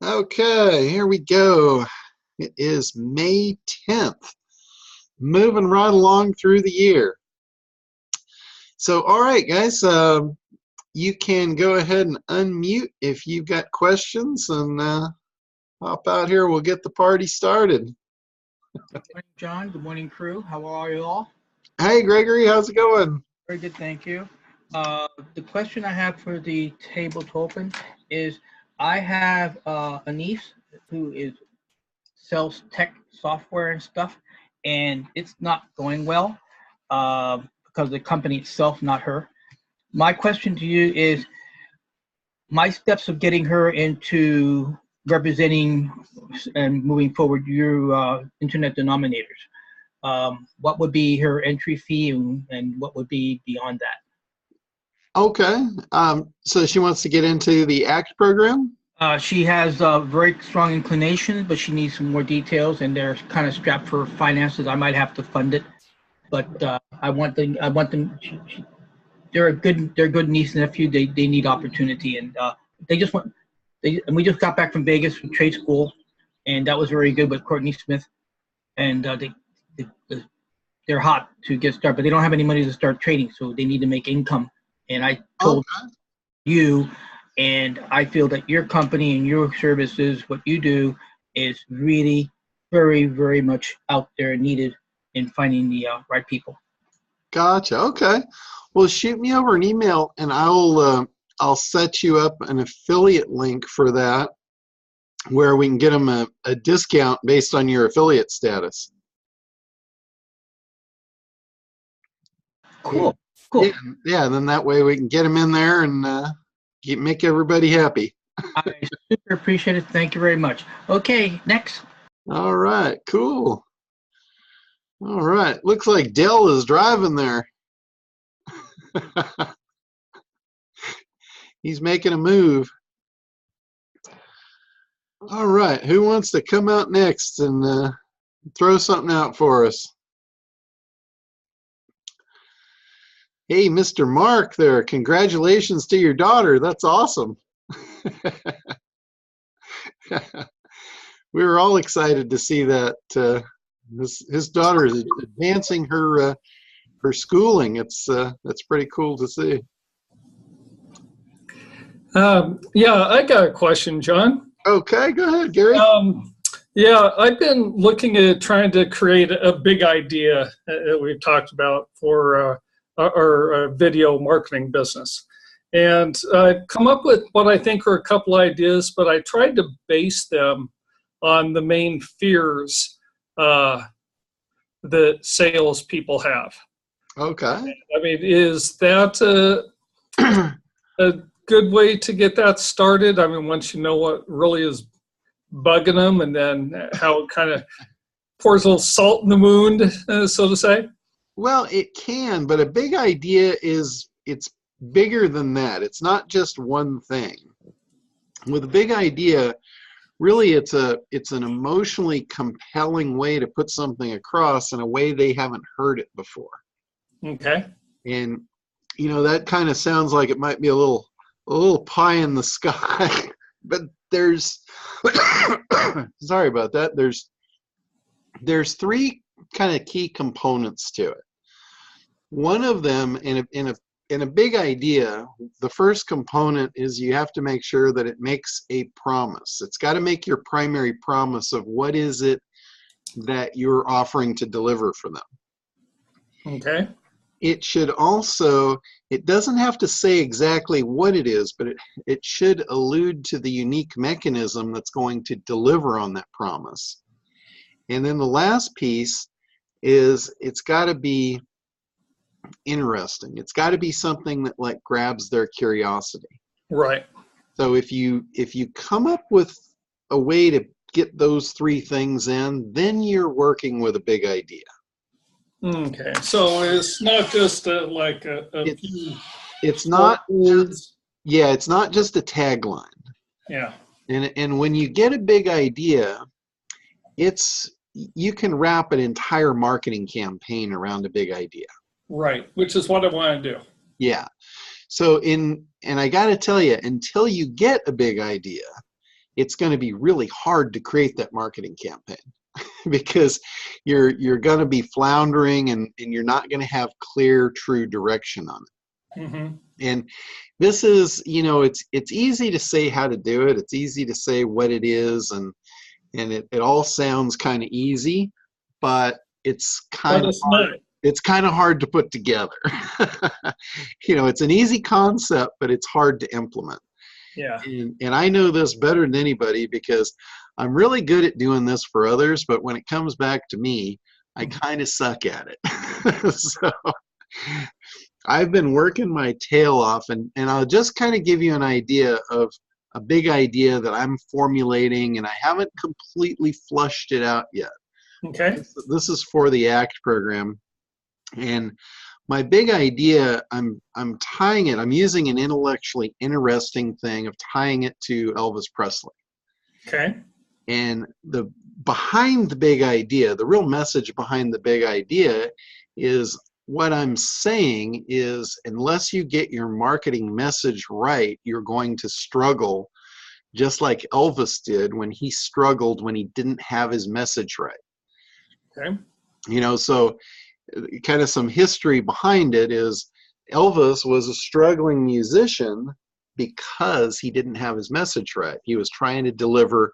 Okay, here we go. It is May 10th, moving right along through the year. So, all right, guys, you can go ahead and unmute if you've got questions and hop out here. We'll get the party started. Good morning, John. Good morning, crew. How are you all? Hey, Gregory, how's it going? Very good, thank you. The question I have for the table to open is, I have a niece who sells tech software and stuff, and it's not going well because the company itself, not her. My question to you is, my steps of getting her into representing and moving forward your internet denominators. What would be her entry fee and what would be beyond that? Okay, so she wants to get into the ACT program? She has very strong inclinations, but she needs some more details, and they're kind of strapped for finances. I might have to fund it, but I want them. They're good niece and nephew. They need opportunity, and and we just got back from Vegas from trade school, and that was very good with Courtney Smith, and they're hot to get started, but they don't have any money to start trading, so they need to make income. And I told you, and I feel that your company and your services, what you do, is really very, very much out there needed in finding the right people. Gotcha. Okay. Well, shoot me over an email, and I'll set you up an affiliate link for that, where we can get them a discount based on your affiliate status. Cool. Yeah. Then that way we can get them in there and make everybody happy. I super appreciate it. Thank you very much. Okay, next. All right. Cool. All right. Looks like Dell is driving there. He's making a move. All right. Who wants to come out next and throw something out for us? Hey, Mr. Mark there. Congratulations to your daughter. That's awesome. We were all excited to see that his daughter is advancing her schooling. It's pretty cool to see. Yeah, I got a question, John. Okay, go ahead, Gary. Yeah, I've been looking at trying to create a big idea that we've talked about for our video marketing business. And I've come up with what I think are a couple ideas, but I tried to base them on the main fears that salespeople have. Okay. I mean, is that a good way to get that started? I mean, once you know what really is bugging them, and then how it kind of pours a little salt in the wound, so to say? Well, it can, but a big idea is it's bigger than that. It's not just one thing. With a big idea, really it's an emotionally compelling way to put something across in a way they haven't heard it before. Okay. And you know, that kind of sounds like it might be a little pie in the sky, but there's sorry about that. There's three kind of key components to it. One of them, in a big idea, the first component is you have to make sure that it makes a promise. It's got to make your primary promise of what is it that you're offering to deliver for them. Okay. It should also, it doesn't have to say exactly what it is, but it should allude to the unique mechanism that's going to deliver on that promise. And then the last piece is it's got to be interesting. It's got to be something that like grabs their curiosity. Right. So if you come up with a way to get those three things in, then you're working with a big idea. Okay, so it's not just it's not just a tagline. Yeah. And when you get a big idea, you can wrap an entire marketing campaign around a big idea. Right, which is what I want to do. Yeah. So and I got to tell you, until you get a big idea, it's going to be really hard to create that marketing campaign because you're going to be floundering and you're not going to have clear, true direction on it. Mm-hmm. And this is, it's easy to say how to do it. It's easy to say what it is, and it all sounds kind of easy, but it's kind of hard. It's kind of hard to put together. It's an easy concept, but it's hard to implement. Yeah. And I know this better than anybody because I'm really good at doing this for others, but when it comes back to me, I kind of suck at it. So I've been working my tail off, and I'll just kind of give you an idea of a big idea that I'm formulating, and I haven't completely flushed it out yet. Okay. This is for the ACT program. And my big idea, I'm tying it, I'm using an intellectually interesting thing of tying it to Elvis Presley. Okay. And behind the big idea, the real message behind the big idea is what I'm saying is unless you get your marketing message right, you're going to struggle just like Elvis did when he struggled when he didn't have his message right. Okay. So kind of some history behind it is Elvis was a struggling musician because he didn't have his message right. He was trying to deliver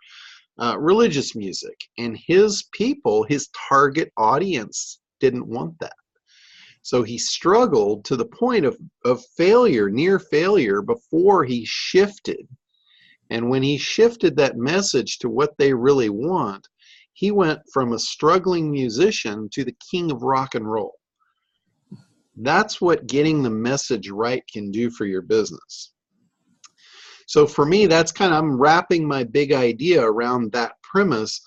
religious music, and his people, his target audience, didn't want that. So he struggled to the point of failure, near failure, before he shifted. And when he shifted that message to what they really want, he went from a struggling musician to the king of rock and roll. That's what getting the message right can do for your business. So for me, that's I'm wrapping my big idea around that premise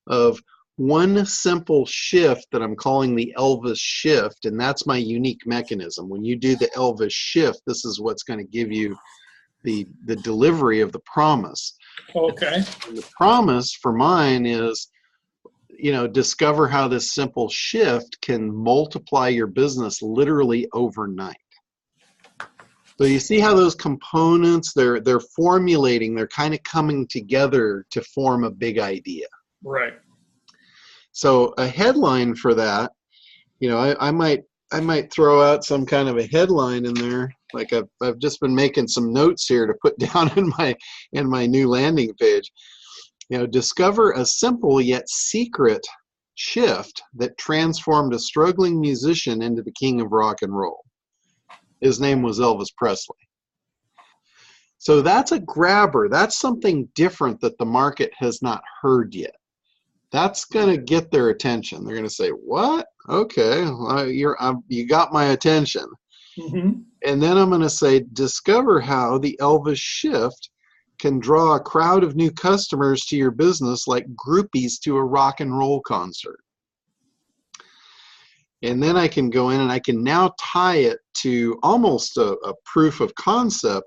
of one simple shift that I'm calling the Elvis shift, and that's my unique mechanism. When you do the Elvis shift, this is what's going to give you the delivery of the promise. Okay. And the promise for mine is, discover how this simple shift can multiply your business literally overnight. So you see how those components, they're formulating, they're kind of coming together to form a big idea. Right. So a headline for that, I might throw out some kind of a headline in there. Like I've just been making some notes here to put down in my new landing page. Discover a simple yet secret shift that transformed a struggling musician into the king of rock and roll. His name was Elvis Presley. So that's a grabber. That's something different that the market has not heard yet. That's going to get their attention. They're going to say, what? Okay, you got my attention. Mm-hmm. And then I'm going to say, discover how the Elvis shift can draw a crowd of new customers to your business like groupies to a rock and roll concert. And then I can go in and I can now tie it to almost a proof of concept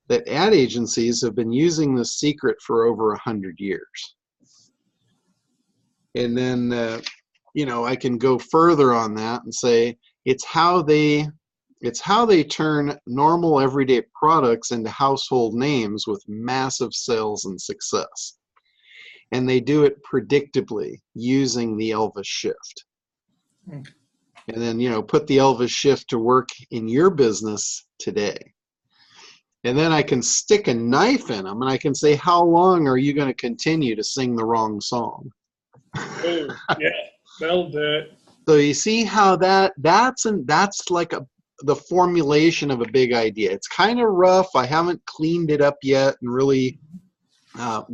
that ad agencies have been using this secret for over 100 years. And then, I can go further on that and say it's how they turn normal everyday products into household names with massive sales and success. And they do it predictably using the Elvis shift. Okay. And then, put the Elvis shift to work in your business today. And then I can stick a knife in them and I can say, how long are you going to continue to sing the wrong song? Oh, yeah, that'll do it. So you see how that's like the formulation of a big idea. It's kind of rough. I haven't cleaned it up yet and really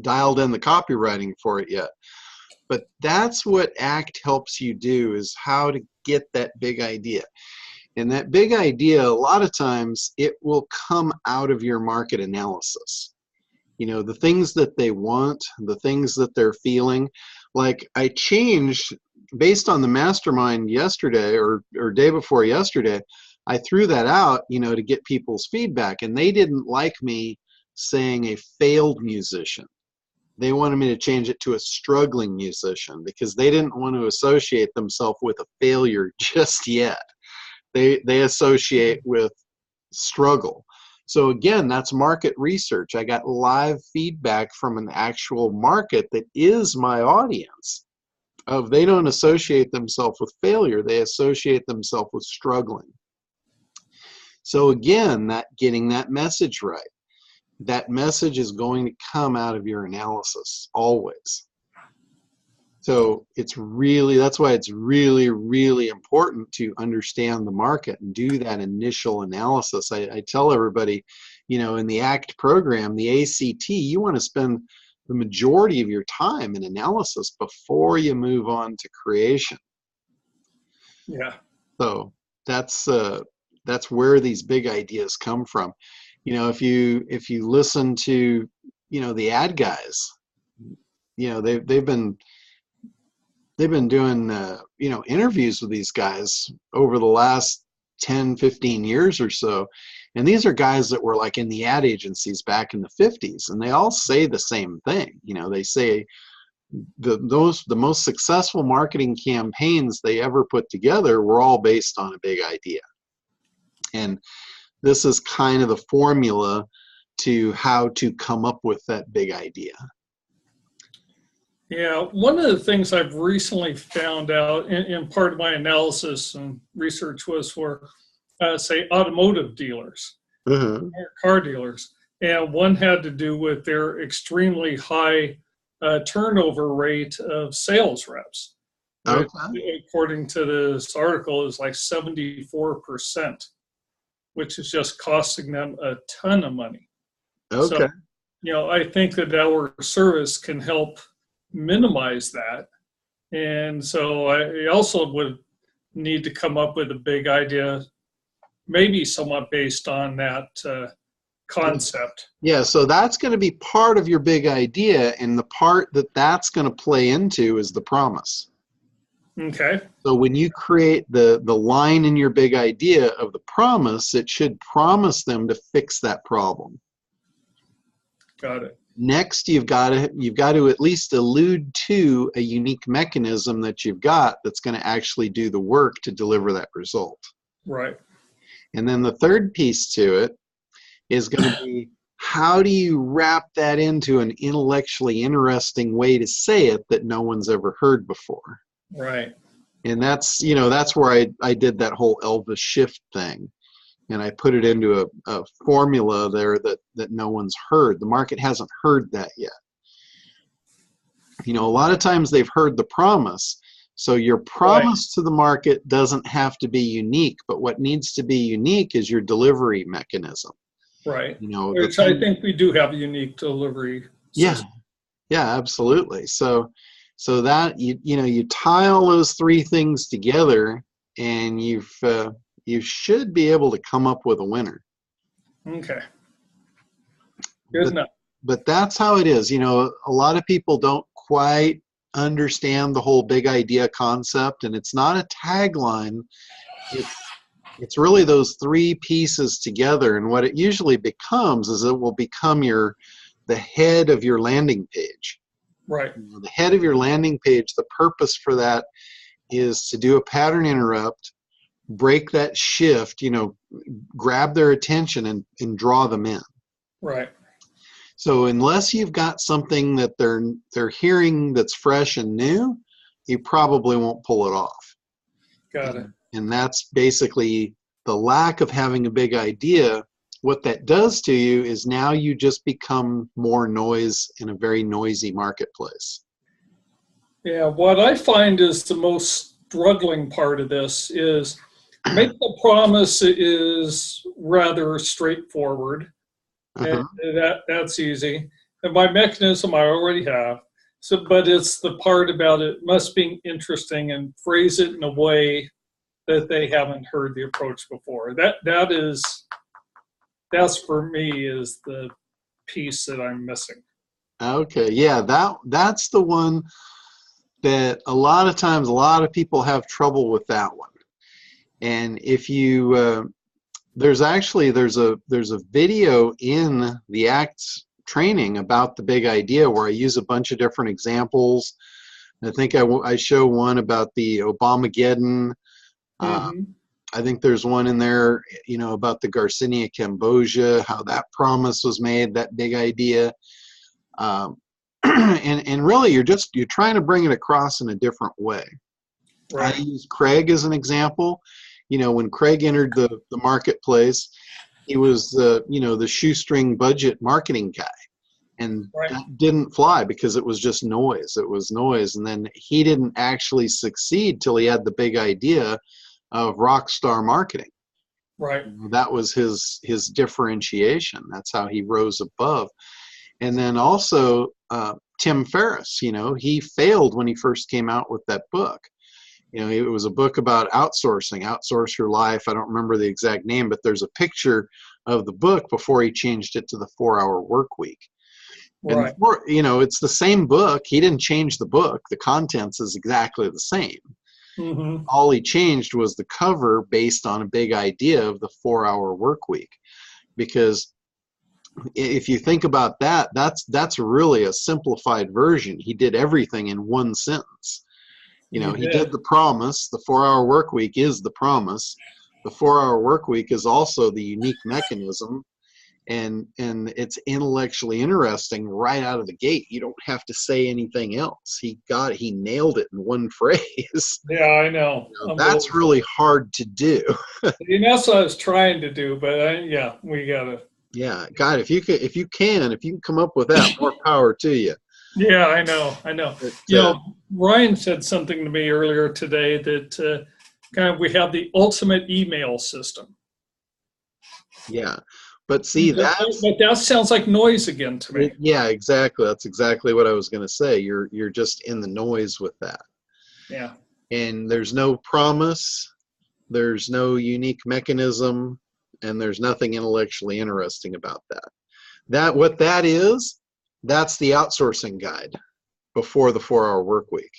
dialed in the copywriting for it yet. But that's what ACT helps you do, is how to get that big idea. And that big idea, a lot of times, it will come out of your market analysis. The things that they want, the things that they're feeling. Like I changed, based on the mastermind yesterday or day before yesterday, I threw that out, to get people's feedback. And they didn't like me saying a failed musician. They wanted me to change it to a struggling musician because they didn't want to associate themselves with a failure just yet. They associate with struggle. So again, that's market research. I got live feedback from an actual market that is my audience. They don't associate themselves with failure, they associate themselves with struggling. So again, getting that message right. That message is going to come out of your analysis always. So that's why it's really, really important to understand the market and do that initial analysis. I tell everybody, in the ACT program, the ACT, you want to spend the majority of your time in analysis before you move on to creation. Yeah. So that's where these big ideas come from. If you listen to the ad guys, they've been doing interviews with these guys over the last 10, 15 years or so, and these are guys that were like in the ad agencies back in the 50s, and they all say the same thing. They say the most successful marketing campaigns they ever put together were all based on a big idea. And this is kind of the formula to how to come up with that big idea. Yeah, one of the things I've recently found out in part of my analysis and research was for, say, automotive dealers, car dealers. And one had to do with their extremely high turnover rate of sales reps. Okay. Which, according to this article, is like 74%, which is just costing them a ton of money. Okay. So, I think that our service can help minimize that. And so I also would need to come up with a big idea, maybe somewhat based on that concept. Yeah, so that's going to be part of your big idea, and the part that's going to play into is the promise. Okay. So when you create the line in your big idea of the promise, it should promise them to fix that problem. Got it. Next, you've got to at least allude to a unique mechanism that you've got that's going to actually do the work to deliver that result. Right. And then the third piece to it is going to be, how do you wrap that into an intellectually interesting way to say it that no one's ever heard before? Right. And that's where I did that whole Elvis shift thing. And I put it into a formula there that no one's heard. The market hasn't heard that yet. A lot of times they've heard the promise. So your promise to the market doesn't have to be unique, but what needs to be unique is your delivery mechanism. Right. Which I think we do have a unique delivery system. Yeah, absolutely. So that you tie all those three things together, and you should be able to come up with a winner. Okay. Good enough. But that's how it is. A lot of people don't quite understand the whole big idea concept, and it's not a tagline. It's really those three pieces together, and what it usually becomes is it will become the head of your landing page. Right. The head of your landing page, the purpose for that is to do a pattern interrupt, break that shift, grab their attention and draw them in. Right. So unless you've got something that they're hearing that's fresh and new, you probably won't pull it off. Got it. And that's basically the lack of having a big idea. What that does to you is now you just become more noise in a very noisy marketplace. Yeah, what I find is the most struggling part of this is make the promise is rather straightforward. And that's easy. And my mechanism I already have. So, but it's the part about it must be interesting and phrase it in a way that they haven't heard the approach before. That's for me is the piece that I'm missing. Okay, yeah, that's the one that a lot of times a lot of people have trouble with that one. And if you there's a video in the ACTS training about the big idea where I use a bunch of different examples. I think I show one about the Obamageddon. I think there's one in there, you know, about the Garcinia Cambogia, how that promise was made, that big idea. And really, you're trying to bring it across in a different way. Right. I use Craig as an example. You know, when Craig entered the marketplace, he was the, you know, the shoestring budget marketing guy. And Right. that didn't fly because it was just noise. It was noise. And then he didn't actually succeed till he had the big idea of rock star marketing. Right. That was his differentiation. That's how he rose above. And then also Tim Ferriss, you know, he failed when he first came out with that book. You know, it was a book about outsourcing, outsource your life. I don't remember the exact name, but there's a picture of the book before he changed it to the 4-hour work week. Right. And, you know, it's the same book. He didn't change the book. The contents is exactly the same. Mm-hmm. All he changed was the cover based on a big idea of the 4-hour work week. Because if you think about that, that's really a simplified version. He did everything in one sentence. You know, he did the promise. The 4-hour work week is the promise. The 4-hour work week is also the unique mechanism. And it's intellectually interesting right out of the gate. You don't have to say anything else. He nailed it in one phrase. Yeah, I know. You know, that's really hard to do. And that's what I was trying to do, but yeah, we gotta. Yeah, God, if you can come up with that, more power to you. Yeah, I know. But, You know, Ryan said something to me earlier today that kind of we have the ultimate email system. Yeah. But see, But that sounds like noise again to me. Yeah, exactly. That's exactly what I was going to say. You're just in the noise with that. Yeah. And there's no promise, there's no unique mechanism, and there's nothing intellectually interesting about that. What that is, that's the outsourcing guide before the 4-hour work week.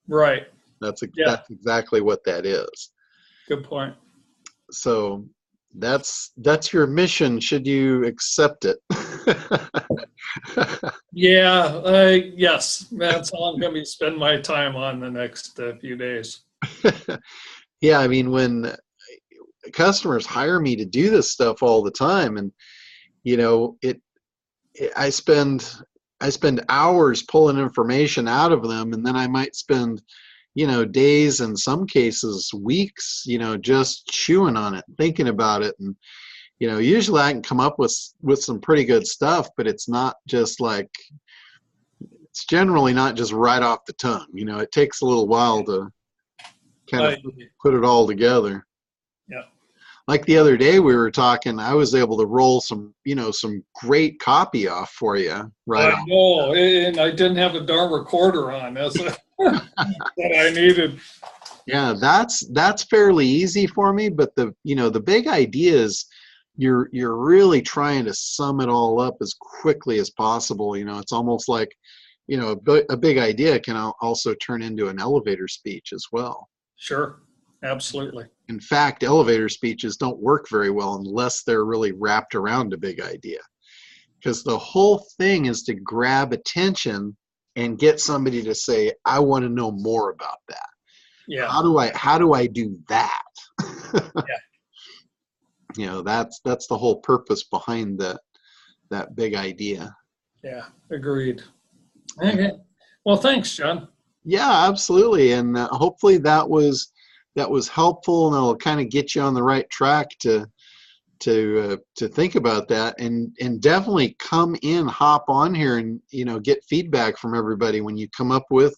Right. That's exactly what that is. Good point. So that's your mission should you accept it. Yes, that's all I'm going to be spending my time on the next few days. Yeah, I mean, when customers hire me to do this stuff all the time, and you know, I spend hours pulling information out of them, and then I might spend, you know, days, in some cases weeks, you know, just chewing on it, thinking about it. And you know, usually I can come up with some pretty good stuff, but it's generally not just right off the tongue. You know, it takes a little while to kind of put it all together. Yeah. Like the other day we were talking, I was able to roll some great copy off for you. Right. I know, and I didn't have a darn recorder on. That's that I needed. Yeah, that's fairly easy for me, but the big idea is you're really trying to sum it all up as quickly as possible. You know, it's almost like, you know, a big idea can also turn into an elevator speech as well. Sure, absolutely. In fact, elevator speeches don't work very well unless they're really wrapped around a big idea, because the whole thing is to grab attention and get somebody to say, I want to know more about that. Yeah. How do I do that? Yeah. You know, that's the whole purpose behind that big idea. Yeah, agreed. Okay. Well, thanks, John. Yeah, absolutely. And hopefully that was helpful, and it'll kind of get you on the right track to think about that, and definitely hop on here and, you know, get feedback from everybody when you come up with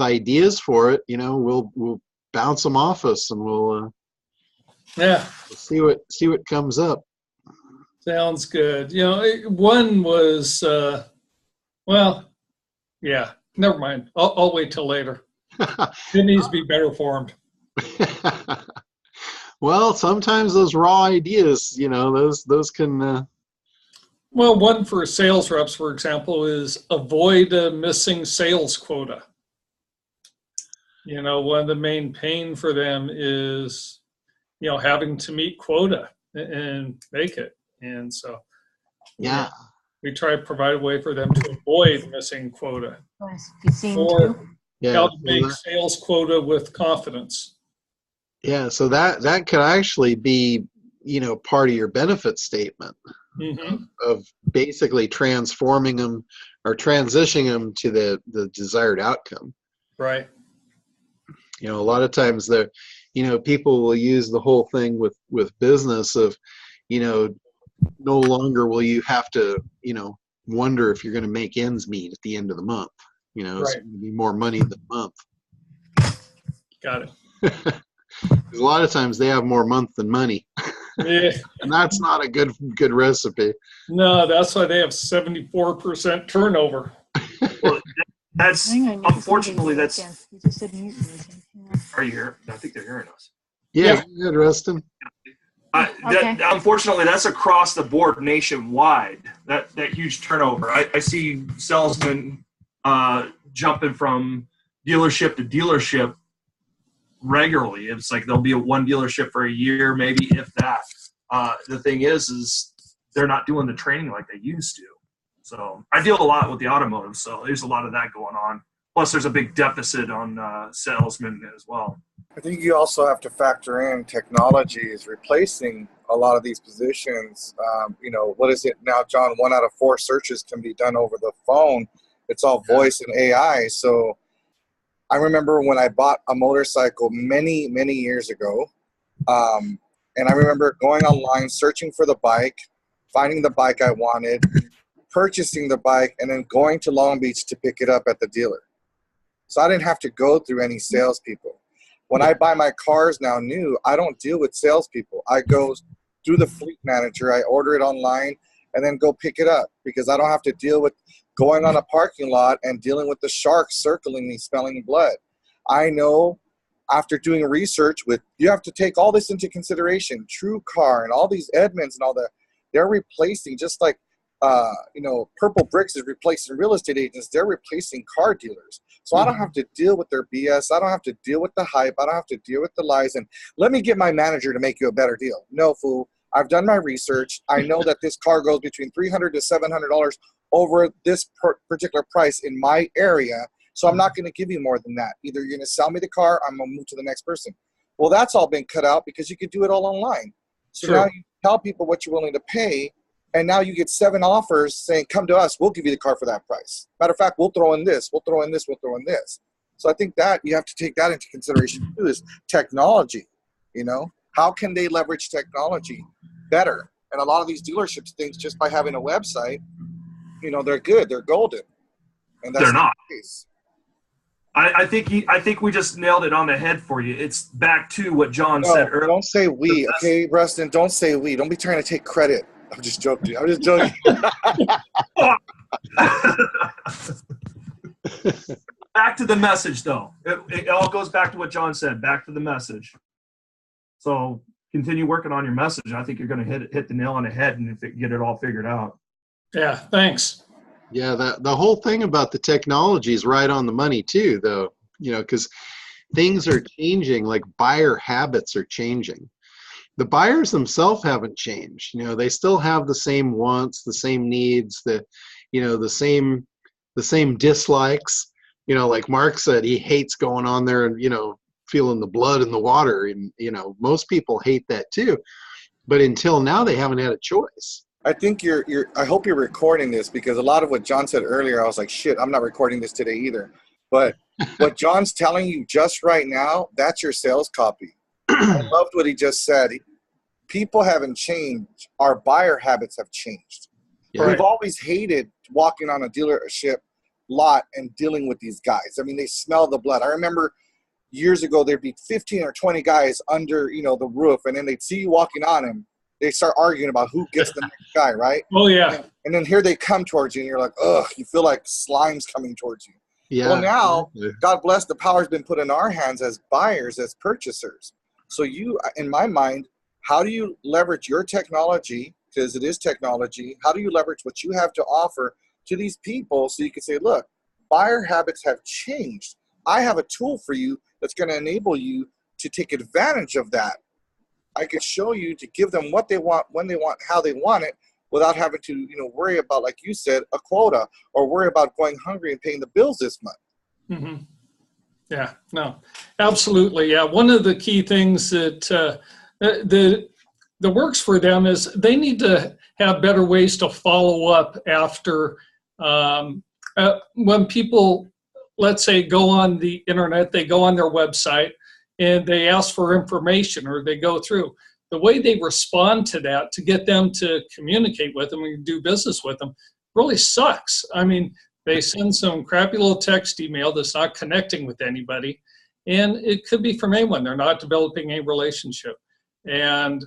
ideas for it. You know, we'll bounce them off us, and we'll see what comes up. Sounds good. You know, one was never mind. I'll wait till later. It needs to be better formed. Well, sometimes those raw ideas, you know, those can. Well, one for sales reps, for example, is avoid a missing sales quota. You know, one of the main pain for them is, you know, having to meet quota and make it. And so, yeah, we try to provide a way for them to avoid missing quota. Nice. You seem Or to. yeah, how to make sales quota with confidence. Yeah, so that could actually be, part of your benefit statement of basically transforming them or transitioning them to the desired outcome. Right. A lot of times people will use the whole thing with business of, no longer will you have to, wonder if you're going to make ends meet at the end of the month. It's going to be more money than a month. Got it. Because a lot of times they have more month than money. Yeah. And that's not a good recipe. No, that's why they have 74% turnover. Well, that's unfortunately that's. You just said mute music. Yeah. Are you here? I think they're hearing us. Yeah. Good, Rustin. Okay. Unfortunately, that's across the board nationwide. That huge turnover. I see salesmen jumping from dealership to dealership regularly. It's like there'll be one dealership for a year, maybe if that. The thing is they're not doing the training like they used to. So I deal a lot with the automotive, so there's a lot of that going on. Plus, there's a big deficit on salesmen as well. I think you also have to factor in technology is replacing a lot of these positions. What is it now, John? 1 out of 4 searches can be done over the phone. It's all voice and AI. So I remember when I bought a motorcycle many, many years ago, and I remember going online, searching for the bike, finding the bike I wanted, purchasing the bike, and then going to Long Beach to pick it up at the dealer. So I didn't have to go through any salespeople. When I buy my cars now new, I don't deal with salespeople. I go through the fleet manager, I order it online, and then go pick it up because I don't have to deal with going on a parking lot and dealing with the sharks circling me, smelling blood. I know after doing research you have to take all this into consideration. TrueCar and all these Edmunds and all that, they're replacing just like Purple Bricks is replacing real estate agents. They're replacing car dealers. So I don't have to deal with their BS. I don't have to deal with the hype. I don't have to deal with the lies. And let me get my manager to make you a better deal. No, fool. I've done my research. I know that this car goes between $300 to $700 over this particular price in my area. So I'm not going to give you more than that. Either you're going to sell me the car, I'm going to move to the next person. Well, that's all been cut out because you could do it all online. So now you tell people what you're willing to pay. And now you get 7 offers saying, come to us, we'll give you the car for that price. Matter of fact, we'll throw in this, we'll throw in this, we'll throw in this. So I think that you have to take that into consideration too, is technology. How can they leverage technology better? And a lot of these dealerships think just by having a website, they're good, they're golden. And that's they're not. The case. I think we just nailed it on the head for you. It's back to what John said earlier. Don't say we, okay, Rustin? Don't say we. Don't be trying to take credit. I'm just joking. Back to the message, though. It all goes back to what John said. Back to the message. So continue working on your message. I think you're going to hit the nail on the head and get it all figured out. Yeah, thanks. Yeah, the whole thing about the technology is right on the money too, though. Because things are changing, like buyer habits are changing. The buyers themselves haven't changed. They still have the same wants, the same needs, the same dislikes. Like Mark said, he hates going on there and, feeling the blood in the water. And, most people hate that too. But until now, they haven't had a choice. I think I hope you're recording this because a lot of what John said earlier, I was like, shit, I'm not recording this today either. But what John's telling you just right now, that's your sales copy. I loved what he just said. People haven't changed. Our buyer habits have changed. Yeah. We've always hated walking on a dealership lot and dealing with these guys. I mean, they smell the blood. I remember years ago, there'd be 15 or 20 guys under, the roof, and then they'd see you walking on them. They start arguing about who gets the next guy, right? Oh, yeah. And then here they come towards you, and you're like, ugh, you feel like slime's coming towards you. Yeah. Well, now, God bless, the power's been put in our hands as buyers, as purchasers. So you, in my mind, how do you leverage your technology, because it is technology, how do you leverage what you have to offer to these people so you can say, look, buyer habits have changed. I have a tool for you that's going to enable you to take advantage of that. I can show you to give them what they want, when they want, how they want it, without having to, worry about, like you said, a quota, or worry about going hungry and paying the bills this month. Mm-hmm. Yeah, no, absolutely. Yeah, one of the key things that that works for them is they need to have better ways to follow up after when people, let's say, go on the internet, they go on their website and they ask for information or they go through. The way they respond to that to get them to communicate with them and do business with them really sucks. I mean, they send some crappy little text email that's not connecting with anybody, and it could be from anyone. They're not developing a relationship. And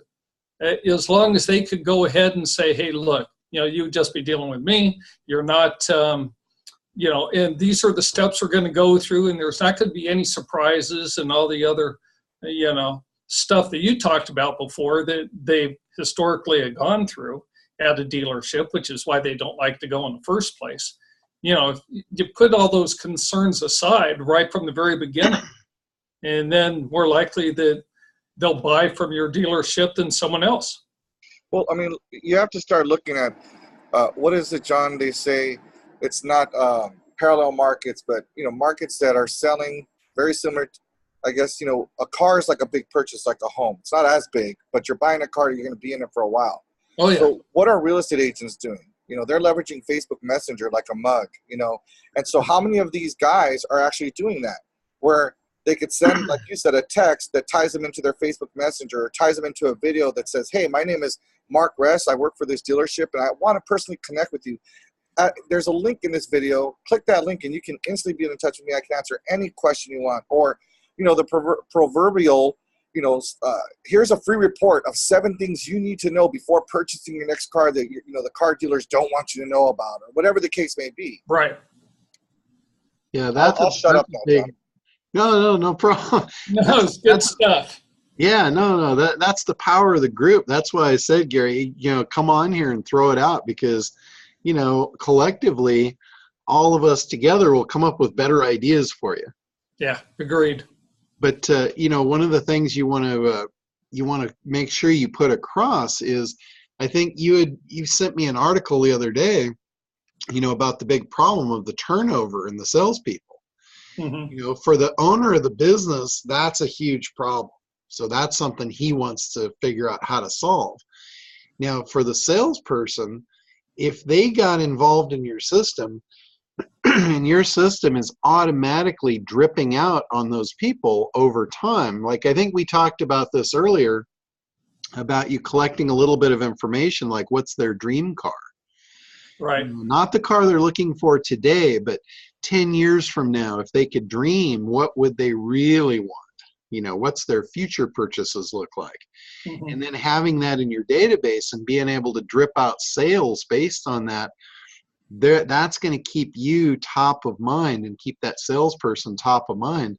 as long as they could go ahead and say, hey, look, you know, you would just be dealing with me. You're not, you know, and these are the steps we're going to go through, and there's not going to be any surprises and all the other, you know, stuff that you talked about before that they historically had gone through at a dealership, which is why they don't like to go in the first place. You know, if you put all those concerns aside right from the very beginning, and then more likely that they'll buy from your dealership than someone else. Well, I mean, you have to start looking at what is it, John? They say it's not parallel markets, but, you know, markets that are selling very similar to, I guess, you know, a car is like a big purchase, like a home. It's not as big, but you're buying a car, you're going to be in it for a while. Oh, yeah. So what are real estate agents doing? You know, they're leveraging Facebook Messenger like a mug, you know. And so how many of these guys are actually doing that? Where they could send, like you said, a text that ties them into their Facebook Messenger or ties them into a video that says, hey, my name is Mark Ress. I work for this dealership, and I want to personally connect with you. There's a link in this video. Click that link, and you can instantly be in touch with me. I can answer any question you want. Or, you know, the proverbial, you know, here's a free report of 7 things you need to know before purchasing your next car that, you know, the car dealers don't want you to know about, or whatever the case may be. Right. Yeah, that's I'll shut up now, big. John. No problem. No, it's good stuff. Yeah, no, that's the power of the group. That's why I said, Gary, you know, come on here and throw it out, because, you know, collectively, all of us together will come up with better ideas for you. Yeah, agreed. But you know, one of the things you want to make sure you put across is, I think you sent me an article the other day, you know, about the big problem of the turnover in the salespeople. Mm-hmm. You know, for the owner of the business, that's a huge problem. So that's something he wants to figure out how to solve. Now, for the salesperson, if they got involved in your system, and your system is automatically dripping out on those people over time. Like, I think we talked about this earlier, about you collecting a little bit of information, like what's their dream car. Right. You know, not the car they're looking for today, but 10 years from now, if they could dream, what would they really want? You know, what's their future purchases look like? Mm-hmm. And then having that in your database and being able to drip out sales based on that, that's going to keep you top of mind and keep that salesperson top of mind.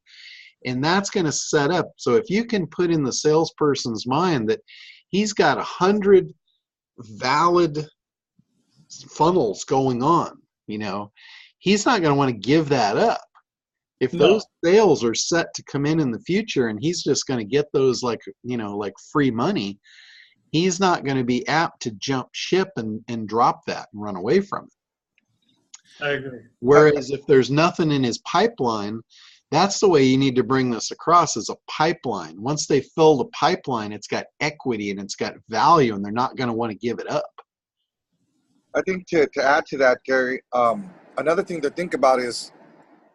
And that's going to set up. So if you can put in the salesperson's mind that he's got 100 valid funnels going on, you know, he's not going to want to give that up. If those sales are set to come in the future and he's just going to get those like, you know, like free money, he's not going to be apt to jump ship and drop that and run away from it. I agree. Whereas if there's nothing in his pipeline, that's the way you need to bring this across, as a pipeline. Once they fill the pipeline, it's got equity and it's got value, and they're not going to want to give it up. I think to add to that, Gary, another thing to think about is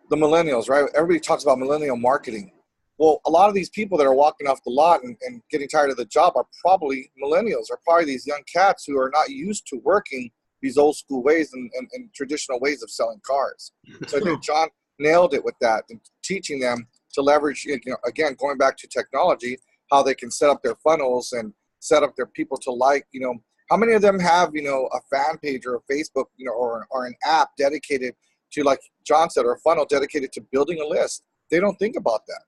the millennials, right? Everybody talks about millennial marketing. Well, a lot of these people that are walking off the lot and getting tired of the job are probably millennials, are probably these young cats who are not used to working these old school ways and traditional ways of selling cars. So I think John nailed it with that, and teaching them to leverage, you know, again, going back to technology, how they can set up their funnels and set up their people to like, you know, how many of them have, you know, a fan page or a Facebook, you know, or an app dedicated to, like John said, or a funnel dedicated to building a list? They don't think about that.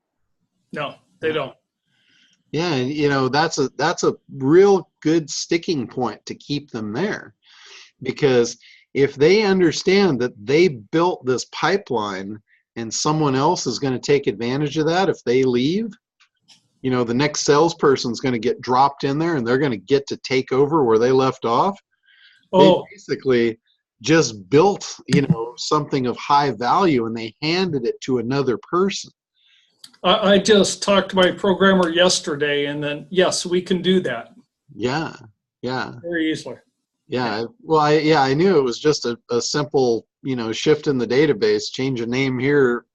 No, they don't. Yeah, and you know, that's a real good sticking point to keep them there. Because if they understand that they built this pipeline and someone else is going to take advantage of that if they leave, you know, the next salesperson is going to get dropped in there and they're going to get to take over where they left off. They basically just built, you know, something of high value and they handed it to another person. I just talked to my programmer yesterday, and then yes, we can do that Yeah, yeah, very easily. yeah. Well, I knew it was just a simple, shift in the database, change a name here.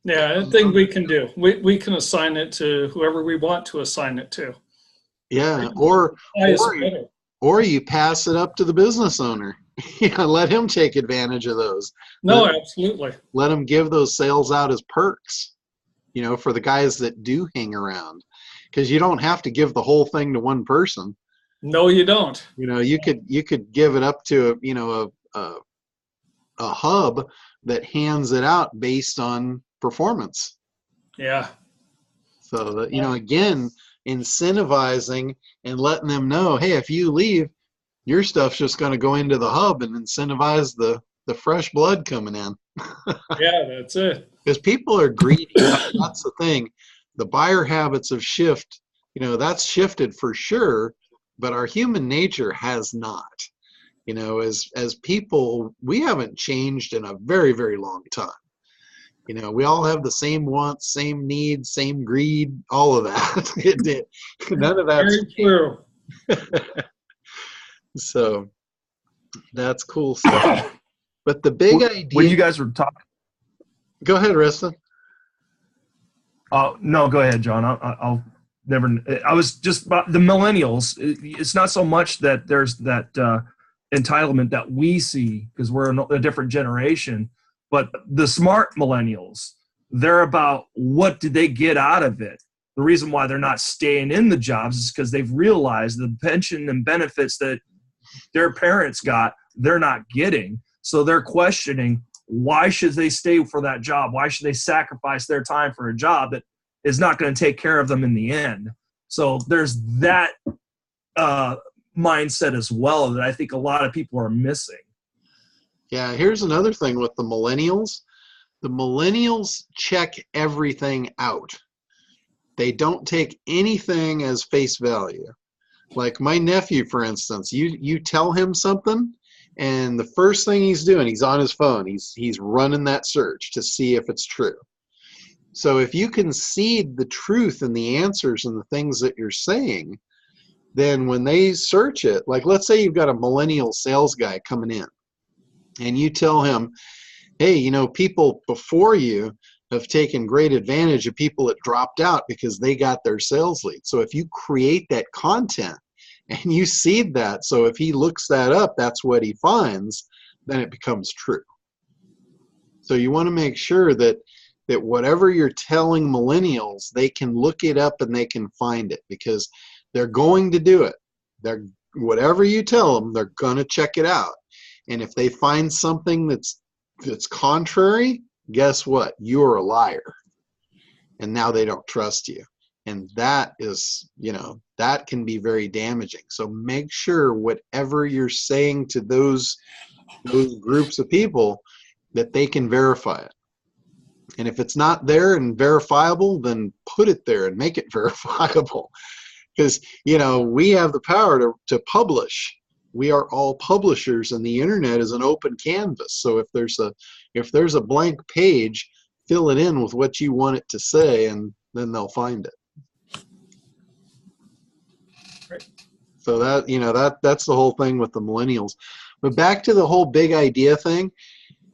Yeah, I think we can do. We can assign it to whoever we want to assign it to. Yeah, or Highest bidder. or you pass it up to the business owner. Let him take advantage of those. No, absolutely. Let him give those sales out as perks, for the guys that do hang around, because you don't have to give the whole thing to one person. No, you don't. You could give it up to a hub that hands it out based on performance. Yeah. So that, again, incentivizing and letting them know, hey, if you leave, your stuff's just going to go into the hub and incentivize the fresh blood coming in. Yeah, that's it. Because people are greedy. That's the thing. The buyer habits have shifted. That's shifted for sure, but our human nature has not. As people, we haven't changed in a very, very long time. We all have the same wants, same needs, same greed, all of that. None of that's very true. So that's cool stuff. But the big idea. When you guys were talking. Go ahead, Resta. Oh, no, go ahead, John. I'll never. I was just about the millennials. It's not so much that there's that entitlement that we see because we're a different generation, but the smart millennials, they're about what did they get out of it. The reason why they're not staying in the jobs is because they've realized the pension and benefits that their parents got, they're not getting. So they're questioning, why should they stay for that job? Why should they sacrifice their time for a job that is not going to take care of them in the end? So there's that mindset as well that I think a lot of people are missing. Yeah, here's another thing with the millennials. The millennials check everything out. They don't take anything as face value. Like my nephew, for instance, you tell him something, and the first thing he's doing, he's on his phone. He's running that search to see if it's true. So if you concede the truth in the answers and the things that you're saying, then when they search it, like let's say you've got a millennial sales guy coming in, and you tell him, hey, people before you have taken great advantage of people that dropped out because they got their sales lead. So if you create that content and you seed that, so if he looks that up, that's what he finds, then it becomes true. So you want to make sure that whatever you're telling millennials, they can look it up and they can find it, because they're going to do it. Whatever you tell them, they're going to check it out. And if they find something that's contrary, guess what? You're a liar. And now they don't trust you. And that is, that can be very damaging. So make sure whatever you're saying to those groups of people, that they can verify it. And if it's not there and verifiable, then put it there and make it verifiable. Because, we have the power to publish. We are all publishers, and the internet is an open canvas. So if there's a blank page, fill it in with what you want it to say, and then they'll find it. Right. So that's the whole thing with the millennials. But back to the whole big idea thing,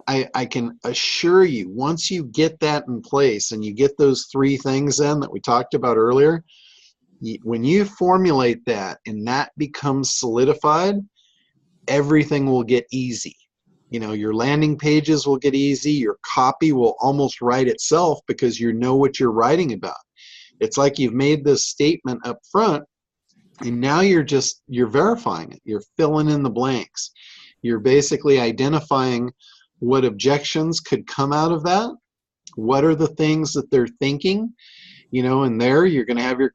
I can assure you, once you get that in place and you get those three things in that we talked about earlier, when you formulate that and that becomes solidified, everything will get easy. Your landing pages will get easy. Your copy will almost write itself because you know what you're writing about. It's like you've made this statement up front, and now you're verifying it. You're filling in the blanks. You're basically identifying what objections could come out of that. What are the things that they're thinking? And there you're going to have your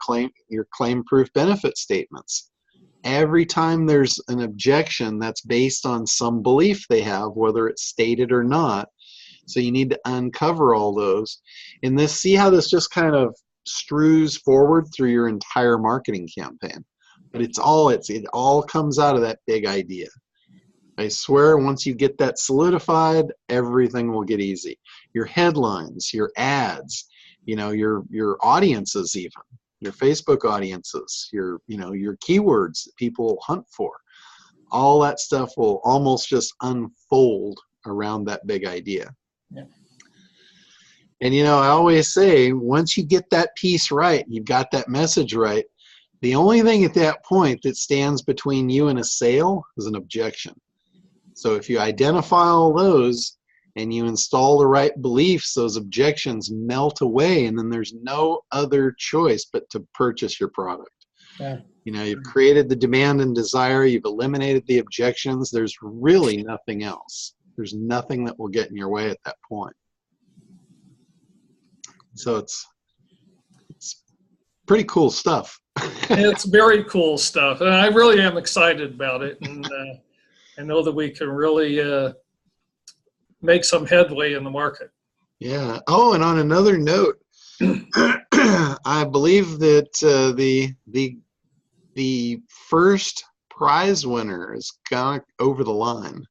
claim proof benefit statements. Every time there's an objection that's based on some belief they have, whether it's stated or not. So you need to uncover all those. And see how this just kind of strews forward through your entire marketing campaign. But it all comes out of that big idea. I swear, once you get that solidified, everything will get easy. Your headlines, your ads, your audiences, even your Facebook audiences, your keywords that people hunt for. All that stuff will almost just unfold around that big idea. Yeah. And I always say, once you get that piece right, you've got that message right, the only thing at that point that stands between you and a sale is an objection. So if you identify all those and you install the right beliefs, those objections melt away, and then there's no other choice but to purchase your product. Yeah. You've created the demand and desire, you've eliminated the objections, there's really nothing else. There's nothing that will get in your way at that point. So it's pretty cool stuff. It's very cool stuff, and I really am excited about it, and I know that we can really make some headway in the market. Yeah. Oh, and on another note, I believe that the first prize winner is gone over the line.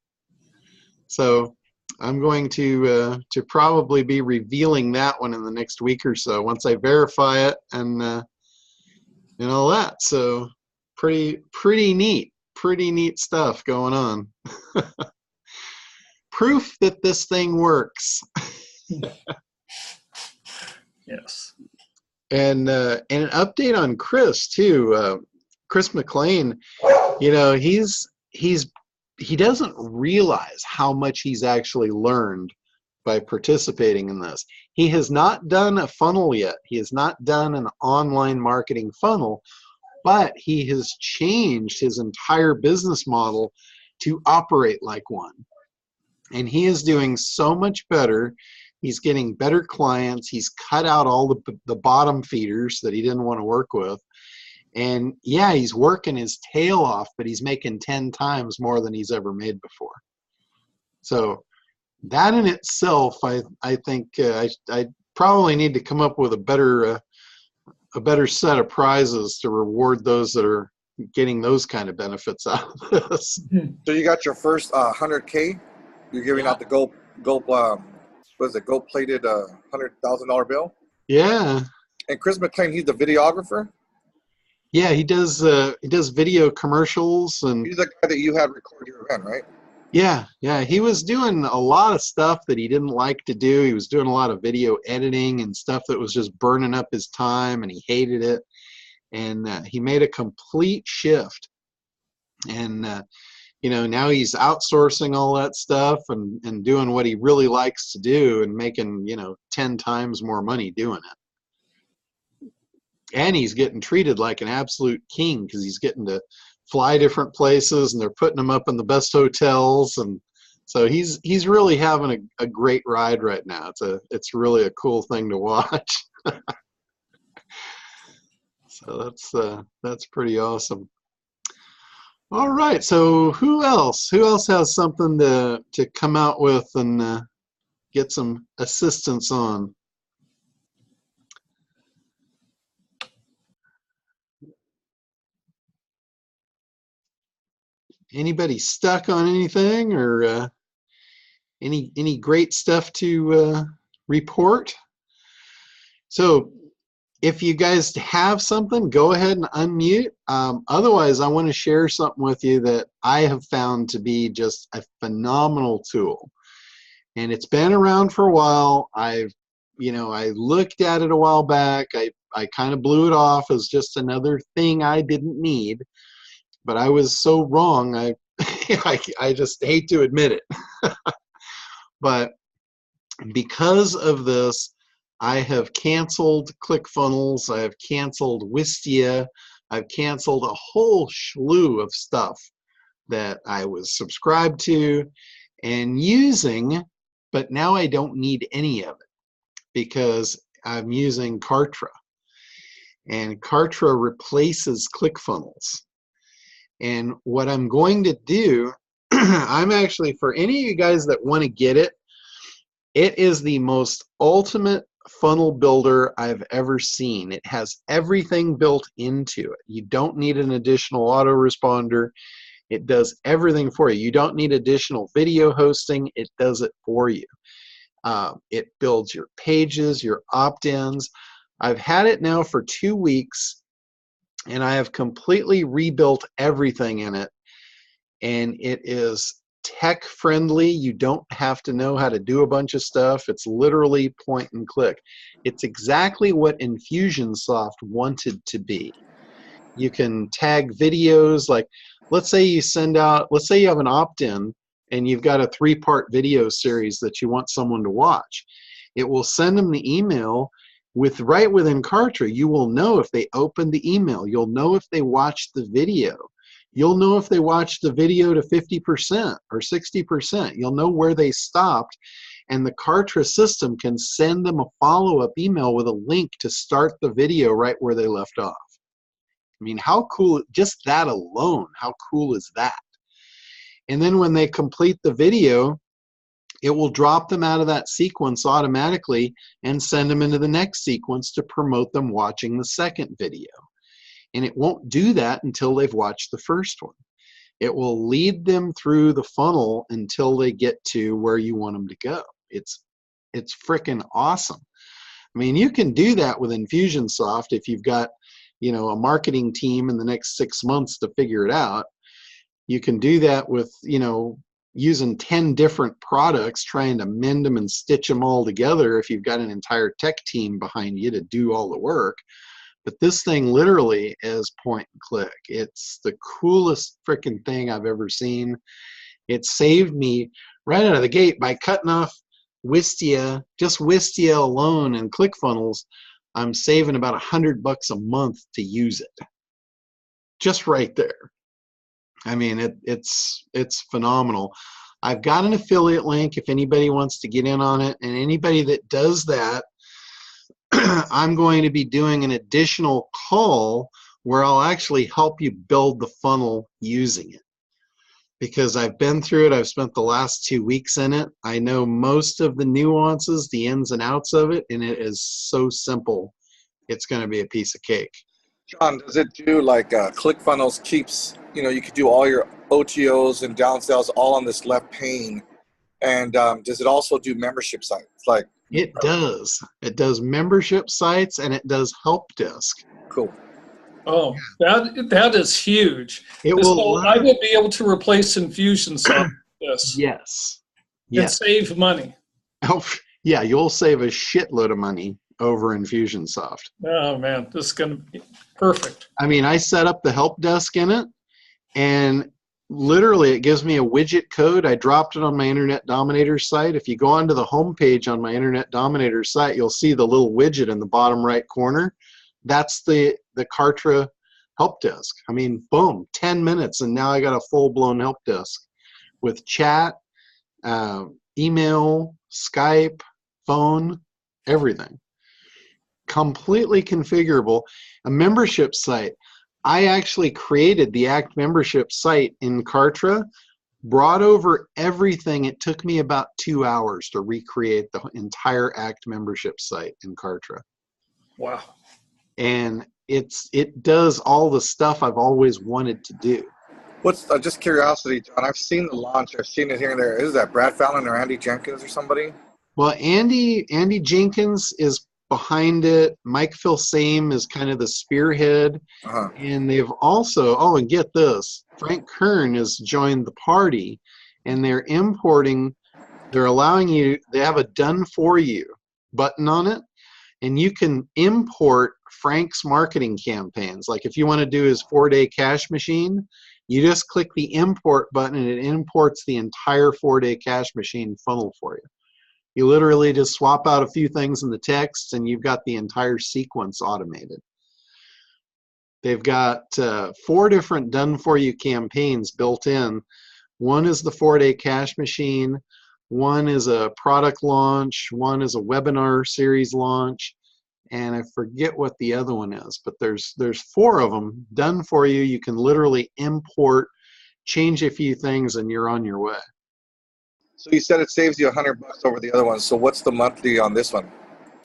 So I'm going to probably be revealing that one in the next week or so once I verify it and all that. So pretty neat stuff going on. Proof that this thing works. Yes. And an update on Chris too. Chris McLean, he doesn't realize how much he's actually learned by participating in this. He has not done a funnel yet. He has not done an online marketing funnel, but he has changed his entire business model to operate like one. And he is doing so much better. He's getting better clients. He's cut out all the bottom feeders that he didn't want to work with. And yeah, he's working his tail off, but he's making 10 times more than he's ever made before. So that in itself, I think I probably need to come up with a better set of prizes to reward those that are getting those kind of benefits out of this. So you got your first 100K. You're giving out the gold plated $100,000 bill. Yeah. And Chris McLean, he's the videographer. Yeah, he does video commercials, and He's the guy that you had record your event, right? Yeah. He was doing a lot of stuff that he didn't like to do. He was doing a lot of video editing and stuff that was just burning up his time, and he hated it. And he made a complete shift. And now he's outsourcing all that stuff and doing what he really likes to do and making 10 times more money doing it. And he's getting treated like an absolute king because he's getting to fly different places, and they're putting him up in the best hotels, and so he's really having a great ride right now. It's really a cool thing to watch. So that's pretty awesome. All right, so who else has something to come out with and get some assistance on? Anybody stuck on anything, or any great stuff to report? So if you guys have something, go ahead and unmute. Otherwise, I want to share something with you that I have found to be just a phenomenal tool. And it's been around for a while. I looked at it a while back. I kind of blew it off as just another thing I didn't need. But I was so wrong, I just hate to admit it. But because of this, I have canceled ClickFunnels, I have canceled Wistia, I've canceled a whole slew of stuff that I was subscribed to and using, but now I don't need any of it because I'm using Kartra. And Kartra replaces ClickFunnels. And what I'm going to do, I'm actually, for any of you guys that want to get it, it is the most ultimate funnel builder I've ever seen. It has everything built into it. You don't need an additional autoresponder. It does everything for you. You don't need additional video hosting. It does it for you. It builds your pages, your opt-ins. I've had it now for 2 weeks, and I have completely rebuilt everything in it. And it is tech friendly. You don't have to know how to do a bunch of stuff. It's literally point and click. It's exactly what Infusionsoft wanted to be. You can tag videos, like let's say you have an opt-in and you've got a 3-part video series that you want someone to watch. It will send them the email right within Kartra. You will know if they opened the email. You'll know if they watched the video. You'll know if they watched the video to 50% or 60%. You'll know where they stopped, and the Kartra system can send them a follow-up email with a link to start the video right where they left off. I mean, how cool, just that alone, how cool is that? And then when they complete the video, it will drop them out of that sequence automatically and send them into the next sequence to promote them watching the second video. And it won't do that until they've watched the first one. It will lead them through the funnel until they get to where you want them to go. It's freaking awesome. I mean, you can do that with Infusionsoft if you've got, a marketing team in the next 6 months to figure it out. You can do that with, using 10 different products, trying to mend them and stitch them all together if you've got an entire tech team behind you to do all the work. But this thing literally is point and click. It's the coolest freaking thing I've ever seen. It saved me right out of the gate by cutting off Wistia, just Wistia alone and ClickFunnels. I'm saving about $100 a month to use it. Just right there. I mean, it's phenomenal. I've got an affiliate link if anybody wants to get in on it, and anybody that does that, I'm going to be doing an additional call where I'll actually help you build the funnel using it. Because I've been through it, I've spent the last 2 weeks in it. I know most of the nuances, the ins and outs of it, and it is so simple. It's going to be a piece of cake. John, does it do like ClickFunnels keeps, you could do all your OTOs and downsells all on this left pane. And does it also do membership sites? It does. It does membership sites and it does help desk. Cool. Oh, that is huge. It So will. I will be able to replace Infusionsoft with this Yes. and Yes. save money. Oh, yeah, you'll save a shitload of money over Infusionsoft. Oh man, this is going to be perfect. I mean, I set up the help desk in it, and literally it gives me a widget code. I dropped it on my Internet Dominator site. If you go onto the home page on my Internet Dominator site, you'll see the little widget in the bottom right corner. That's the Kartra help desk. I mean, boom, 10 minutes, and now I got a full-blown help desk with chat, email, Skype, phone, everything. Completely configurable. A membership site. I actually created the ACT membership site in Kartra, brought over everything. It took me about 2 hours to recreate the entire ACT membership site in Kartra. Wow. And it does all the stuff I've always wanted to do. What's just curiosity, John? I've seen the launch. I've seen it here and there. Is that Brad Fallon or Andy Jenkins or somebody? Well, Andy Jenkins is behind it. Mike Filsame is kind of the spearhead. And they've also, and get this, Frank Kern has joined the party, and they're allowing you, they have a done for you button on it, and you can import Frank's marketing campaigns. Like if you want to do his 4-day cash machine, you just click the import button and it imports the entire 4-day cash machine funnel for you. You literally just swap out a few things in the text and you've got the entire sequence automated. They've got 4 different done-for-you campaigns built in. One is the 4-day cash machine. One is a product launch. One is a webinar series launch. And I forget what the other one is, but there's 4 of them done for you. You can literally import, change a few things, and you're on your way. So you said it saves you $100 over the other one. So what's the monthly on this one?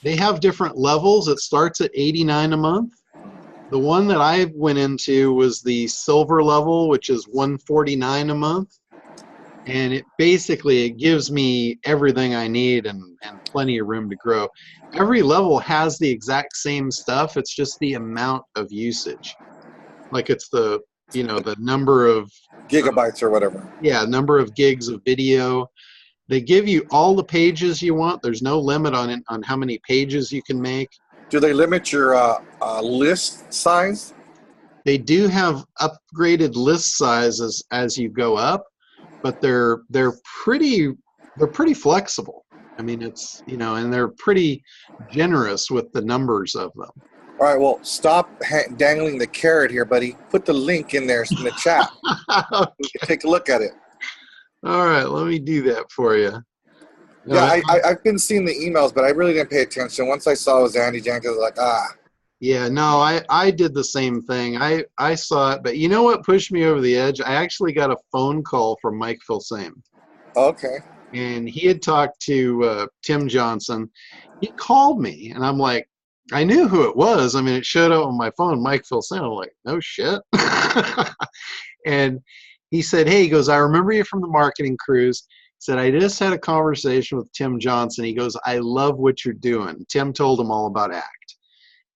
They have different levels. It starts at $89 a month. The one that I went into was the silver level, which is $149 a month. and it basically it gives me everything I need and plenty of room to grow. Every level has the exact same stuff. It's just the amount of usage. Like it's the the number of Gigabytes or whatever. yeah, number of gigs of video. They give you all the pages you want. There's no limit on it, on how many pages you can make. Do they limit your list size? They do have upgraded list sizes as you go up, but they're pretty flexible. I mean, it's and they're pretty generous with the numbers of them. All right, well, stop dangling the carrot here, buddy. Put the link in there in the chat. We can take a look at it. All right, let me do that for you. Yeah, I've been seeing the emails, but I really didn't pay attention. Once I saw it was Andy Jenkins, I was like, Yeah, no, I did the same thing. I saw it, but you know what pushed me over the edge? I actually got a phone call from Mike Filsame. Okay. And he had talked to Tim Johnson. He called me, and I'm like, I knew who it was. I mean, it showed up on my phone, Mike Filsame. I'm like, no shit. And he said, hey, he goes, I remember you from the marketing cruise. He said, I just had a conversation with Tim Johnson. He goes, I love what you're doing. Tim told him all about ACT.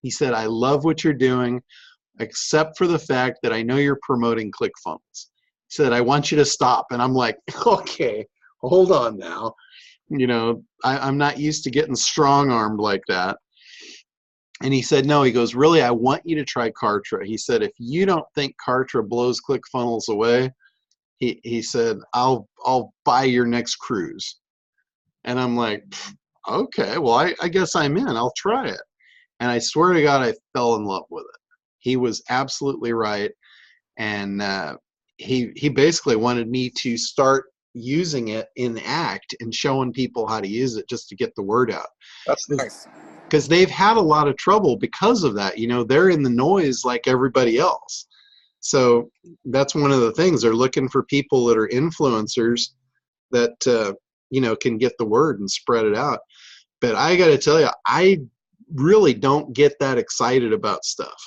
He said, I love what you're doing, except for the fact that I know you're promoting ClickFunnels. He said, I want you to stop. And I'm like, okay, hold on now. I'm not used to getting strong-armed like that. And he said, no, he goes, really, I want you to try Kartra. He said, if you don't think Kartra blows ClickFunnels away, he said, I'll buy your next cruise. And I'm like, okay, well, I guess I'm in. I'll try it. And I swear to God, I fell in love with it. He was absolutely right. And he basically wanted me to start using it in ACT and showing people how to use it just to get the word out. That's nice. Because they've had a lot of trouble because of that. They're in the noise like everybody else. So that's one of the things. They're looking for people that are influencers that, can get the word and spread it out. But I got to tell you, I really don't get that excited about stuff.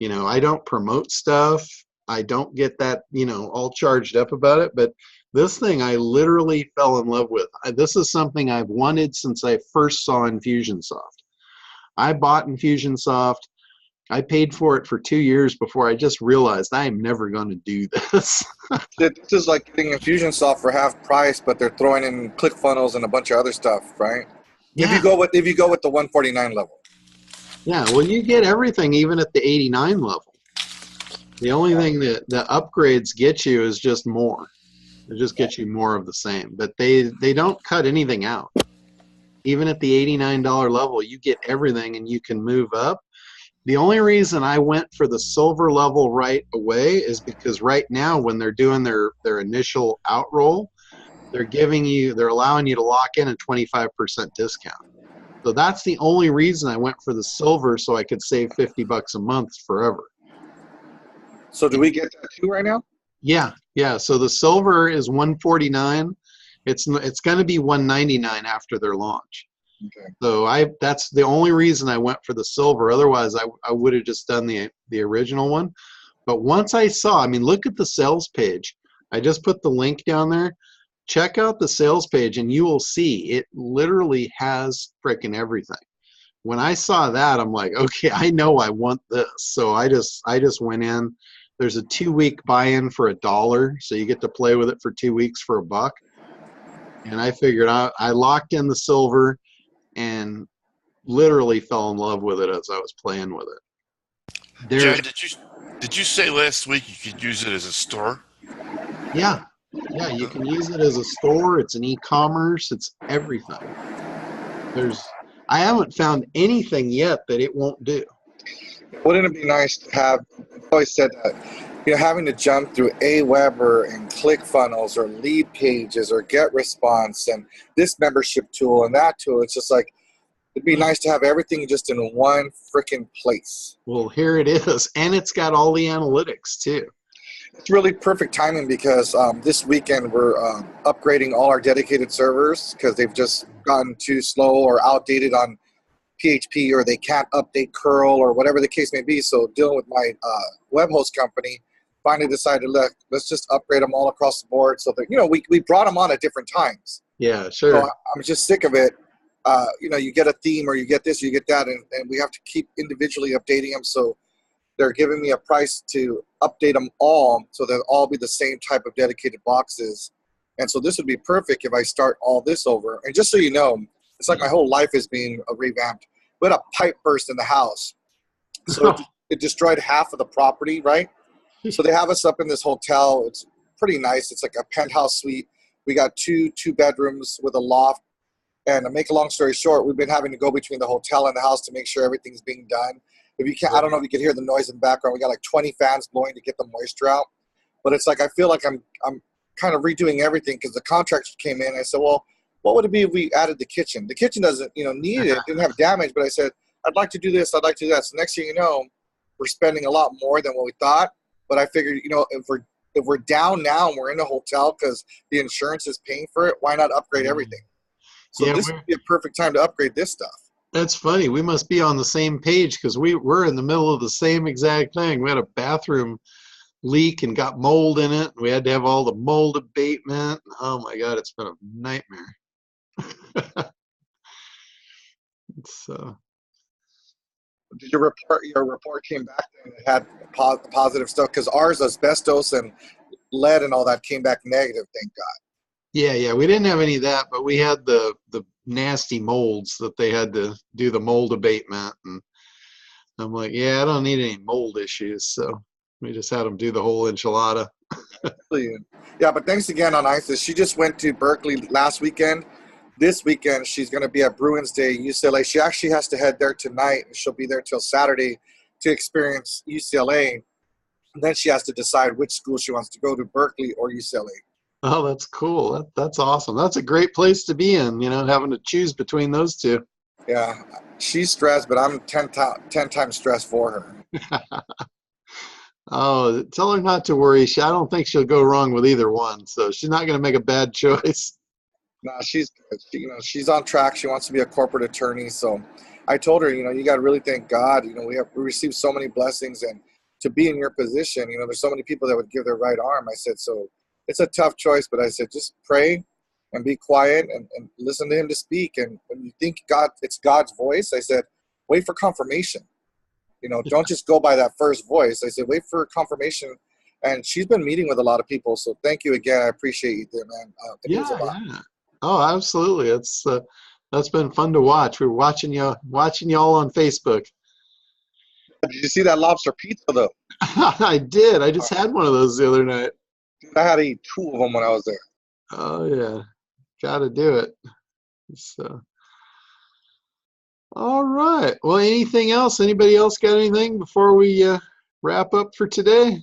I don't promote stuff. I don't get that, all charged up about it. But this thing I literally fell in love with. This is something I've wanted since I first saw Infusionsoft. I bought Infusionsoft. I paid for it for 2 years before I just realized I'm never going to do this. This is like getting Infusionsoft for half price, but they're throwing in ClickFunnels and a bunch of other stuff, right? Yeah. If you go with the 149 level. Yeah, well, you get everything even at the 89 level. The only thing that the upgrades get you is just more. They just get you more of the same. But they don't cut anything out. Even at the $89 level, you get everything and you can move up. The only reason I went for the silver level right away is because right now when they're doing their initial outroll, they're allowing you to lock in a 25% discount. So that's the only reason I went for the silver, so I could save $50 a month forever. So do we get that too right now? Yeah. So the silver is $149. It's going to be $199 after their launch. Okay. So that's the only reason I went for the silver. Otherwise, I would have just done the original one. But once I saw, look at the sales page. I just put the link down there. Check out the sales page, and you will see it literally has frickin' everything. When I saw that, I'm like, okay, I know I want this. So I just went in. There's a 2-week buy-in for $1, so you get to play with it for 2 weeks for $1. And I figured I locked in the silver and literally fell in love with it as I was playing with it. John, did you say last week you could use it as a store? Yeah, you can use it as a store. It's an e-commerce. It's everything. I haven't found anything yet that it won't do. Wouldn't it be nice to have? I've always said that, having to jump through Aweber and ClickFunnels or lead pages or GetResponse and this membership tool and that tool. It's just like, it'd be nice to have everything just in one freaking place. Well, here it is. And it's got all the analytics too. It's really perfect timing because this weekend we're upgrading all our dedicated servers because they've just gotten too slow or outdated on PHP, or they can't update curl or whatever the case may be. So dealing with my web host company, finally decided, look, let's just upgrade them all across the board. So that, we brought them on at different times. Yeah, sure. So I'm just sick of it. You get a theme or you get this, or you get that, and we have to keep individually updating them. So they're giving me a price to update them all, so they'll all be the same type of dedicated boxes. And so this would be perfect if I start all this over. And just so you know, it's like my whole life is being revamped. We had a pipe burst in the house, so it destroyed half of the property, right? So they have us up in this hotel. It's pretty nice. It's like a penthouse suite. We got two bedrooms with a loft. And to make a long story short, we've been having to go between the hotel and the house to make sure everything's being done. If you can't, I don't know if you can hear the noise in the background. We got like 20 fans blowing to get the moisture out. But it's like I feel like I'm kind of redoing everything because the contractor came in. I said, well, what would it be if we added the kitchen? The kitchen doesn't, need it. It didn't have damage. But I said, I'd like to do this. I'd like to do that. So next thing you know, we're spending a lot more than what we thought. But I figured, if we're down now and we're in a hotel because the insurance is paying for it, why not upgrade everything? So this would be a perfect time to upgrade this stuff. That's funny. We must be on the same page because we're in the middle of the same exact thing. We had a bathroom leak and got mold in it. We had to have all the mold abatement. Oh my God, it's been a nightmare. Did your report came back and it had positive stuff? Because ours, asbestos and lead and all that came back negative, thank God. Yeah, we didn't have any of that, but we had the nasty molds that they had to do the mold abatement. And I'm like, yeah, I don't need any mold issues. So we just had them do the whole enchilada. Yeah, but thanks again on ISIS. She just went to Berkeley last weekend. This weekend, she's going to be at Bruins Day, UCLA. She actually has to head there tonight, and she'll be there till Saturday to experience UCLA. And then she has to decide which school she wants to go to, Berkeley or UCLA. Oh, that's cool. That's awesome. That's a great place to be in, having to choose between those two. Yeah, she's stressed, but I'm 10 times stressed for her. Oh, tell her not to worry. I don't think she'll go wrong with either one, so she's not going to make a bad choice. No, she's on track. She wants to be a corporate attorney. So I told her, you got to really thank God. We received so many blessings, and to be in your position, there's so many people that would give their right arm. I said, so it's a tough choice, but I said, just pray and be quiet and listen to him to speak. And when you think it's God's voice, I said, wait for confirmation. Don't just go by that first voice. I said, wait for confirmation. And she's been meeting with a lot of people. So thank you again. I appreciate you there, man. It means a lot. Yeah. Oh, absolutely. That's been fun to watch. We're watching y'all on Facebook. Did you see that lobster pizza though? I did. I just had one of those the other night. I had to eat 2 of them when I was there. Oh yeah, got to do it. So, all right. Well, anything else? Anybody else got anything before we wrap up for today?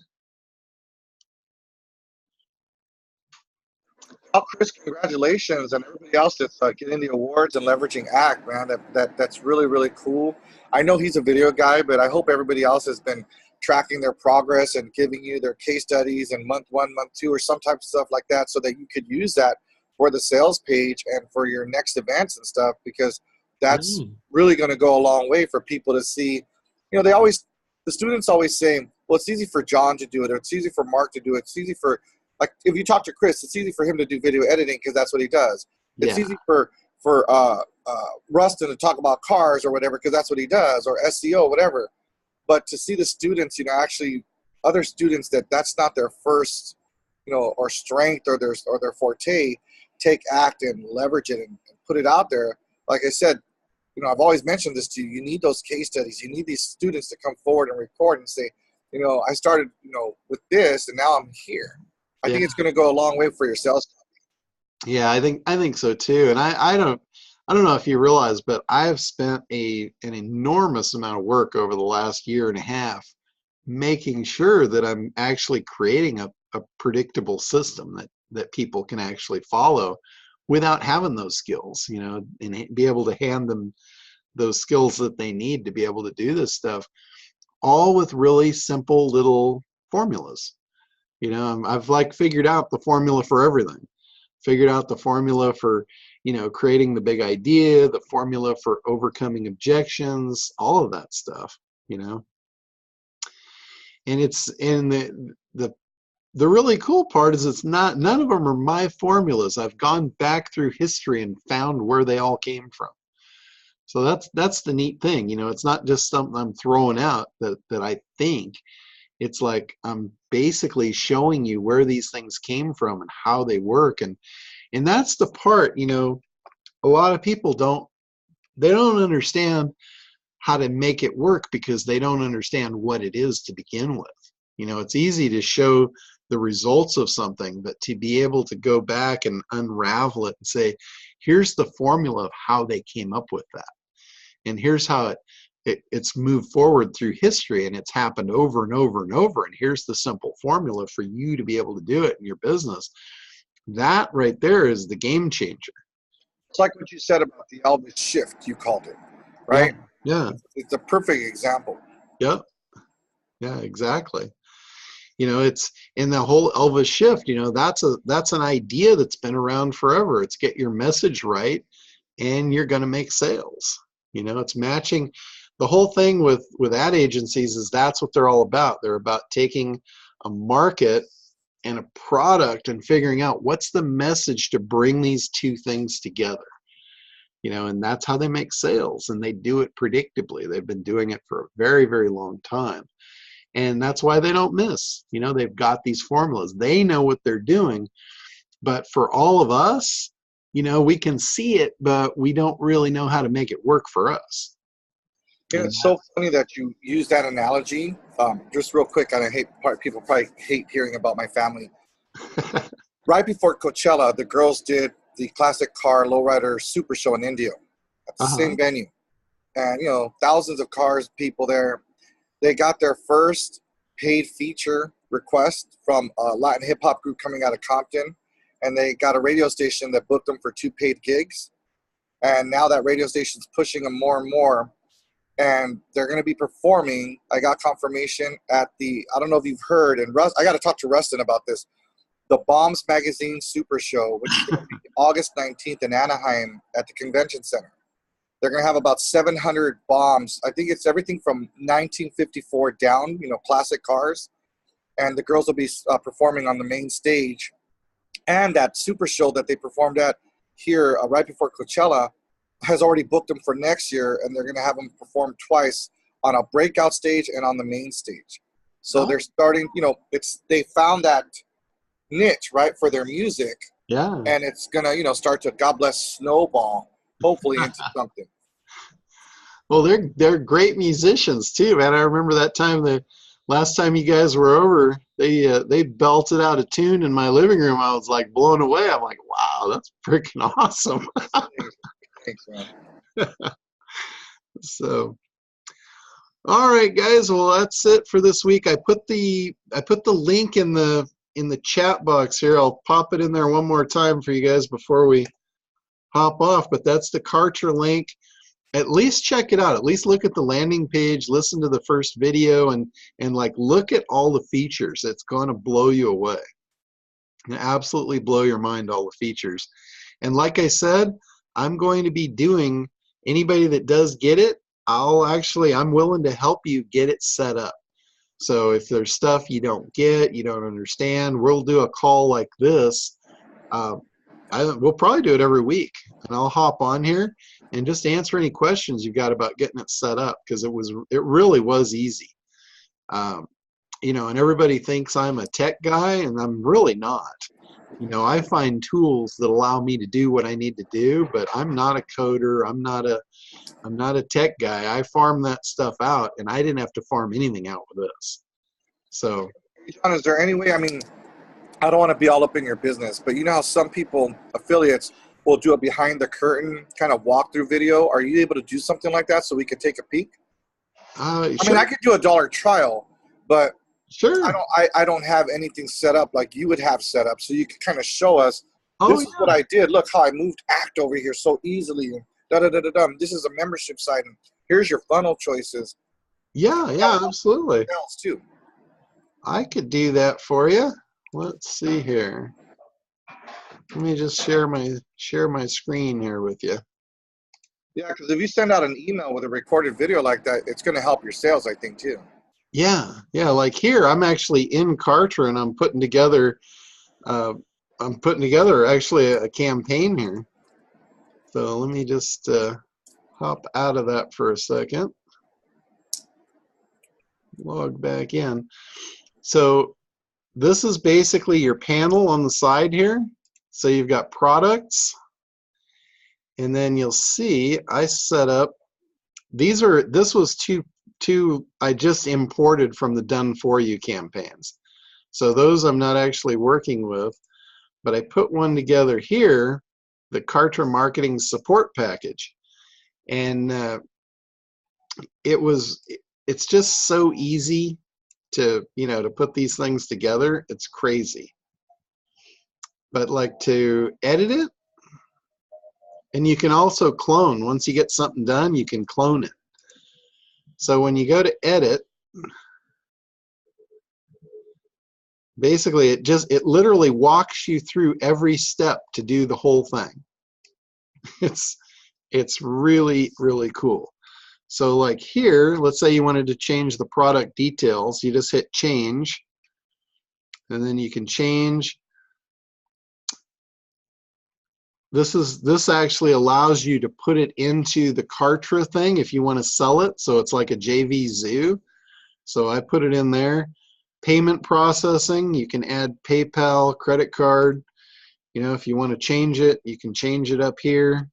Oh, Chris, congratulations, and everybody else that's getting the awards and leveraging ACT, man. That's really, really cool. I know he's a video guy, but I hope everybody else has been tracking their progress and giving you their case studies in month 1, month 2, or some type of stuff like that, so that you could use that for the sales page and for your next events and stuff, because that's really going to go a long way for people to see. The students always say, well, it's easy for John to do it, or it's easy for Mark to do it. It's easy for, like, if you talk to Chris, it's easy for him to do video editing because that's what he does. It's easy for Rustin to talk about cars or whatever because that's what he does, or SEO, whatever. But to see the students, actually other students that's not their first, or strength or their forte, take ACT and leverage it and put it out there. Like I said, I've always mentioned this to you. You need those case studies. You need these students to come forward and record and say, I started, with this and now I'm here. I think it's going to go a long way for your sales. Yeah, I think so too. And I don't know if you realize, but I've spent an enormous amount of work over the last year and a half making sure that I'm actually creating a predictable system that people can actually follow without having those skills, and be able to hand them those skills that they need to be able to do this stuff, all with really simple little formulas. I've figured out the formula for everything. Figured out the formula for, creating the big idea, the formula for overcoming objections, all of that stuff, And it's the really cool part is none of them are my formulas. I've gone back through history and found where they all came from. So that's the neat thing. It's not just something I'm throwing out that I think. It's like I'm basically showing you where these things came from and how they work. And that's the part, a lot of people don't understand how to make it work because they don't understand what it is to begin with. It's easy to show the results of something, but to be able to go back and unravel it and say, here's the formula of how they came up with that. And here's how it's moved forward through history, and it's happened over and over and over. And here's the simple formula for you to be able to do it in your business. That right there is the game changer. It's like what you said about the Elvis shift, you called it, right? Yeah. It's a perfect example. Yep. Yeah, exactly. It's in the whole Elvis shift, that's an idea that's been around forever. It's get your message right and you're going to make sales. It's matching. The whole thing with ad agencies is that's what they're all about. They're about taking a market and a product and figuring out what's the message to bring these two things together. And that's how they make sales, and they do it predictably. They've been doing it for a very, very long time. And that's why they don't miss. They've got these formulas. They know what they're doing. But for all of us, we can see it, but we don't really know how to make it work for us. It's so funny that you use that analogy. Just real quick, and people probably hate hearing about my family. Right before Coachella, the girls did the classic car lowrider super show in India at the same venue. And, thousands of cars, people there. They got their first paid feature request from a Latin hip hop group coming out of Compton. And they got a radio station that booked them for 2 paid gigs. And now that radio station's pushing them more and more. And they're going to be performing. I got confirmation at I don't know if you've heard, and I got to talk to Rustin about this, the Bombs Magazine Super Show, which is going to be August 19th in Anaheim at the Convention Center. They're going to have about 700 bombs. I think it's everything from 1954 down, classic cars. And the girls will be performing on the main stage. And that super show that they performed at here right before Coachella has already booked them for next year. And they're going to have them perform twice on a breakout stage and on the main stage. So they're starting, they found that niche, right, for their music. Yeah. And it's going to, start to, God bless, snowball, hopefully into something. Well, they're great musicians too, man. I remember that time, the last time you guys were over, they belted out a tune in my living room. I was like blown away. I'm like, wow, that's freaking awesome. Thanks, man. So, all right, guys. Well, that's it for this week. I put the link in the chat box here. I'll pop it in there one more time for you guys before we hop off. But that's the Kartra link. At least check it out. At least look at the landing page, listen to the first video, and like look at all the features. It's going to blow you away. Absolutely blow your mind, all the features. And like I said, I'm going to be doing, anybody that does get it, I'm willing to help you get it set up. So if there's stuff you don't get, you don't understand, we'll do a call like this. We'll probably do it every week, and I'll hop on here and just answer any questions you've got about getting it set up, because it really was easy. And everybody thinks I'm a tech guy, and I'm really not. I find tools that allow me to do what I need to do, but I'm not a coder. I'm not a tech guy. I farm that stuff out, and I didn't have to farm anything out with this. So, John, is there any way, I don't want to be all up in your business, but you know how some people, affiliates, will do a behind the curtain kind of walkthrough video? Are you able to do something like that so we could take a peek? Sure. I could do a $1 trial, but sure. I don't have anything set up like you would have set up, so you could kind of show us, this is what I did. Look how I moved ACT over here so easily. And this is a membership site, and here's your funnel choices. Yeah, absolutely. Else too. I could do that for you. Let's see here. Let me just share my screen here with you. Yeah, because if you send out an email with a recorded video like that, it's going to help your sales, I think, too. Yeah, yeah. Like here, I'm actually in Kartra and I'm putting together. Actually a campaign here. So let me just hop out of that for a second. Log back in. So this is basically your panel on the side here. So you've got products, and then you'll see I set up. This was two I just imported from the Done For You campaigns. So those I'm not actually working with, but I put one together here, the Kartra Marketing Support Package, and it's just so easy to to put these things together. It's crazy. But like to edit it, and you can also clone. Once you get something done, you can clone it. So when you go to edit, basically it literally walks you through every step to do the whole thing. It's really, really cool. So like here, let's say you wanted to change the product details, you just hit change, and then you can change. This actually allows you to put it into the Kartra thing if you want to sell it, so it's like a JV Zoo. So I put it in there. Payment processing, you can add PayPal, credit card. If you want to change it, you can change it up here.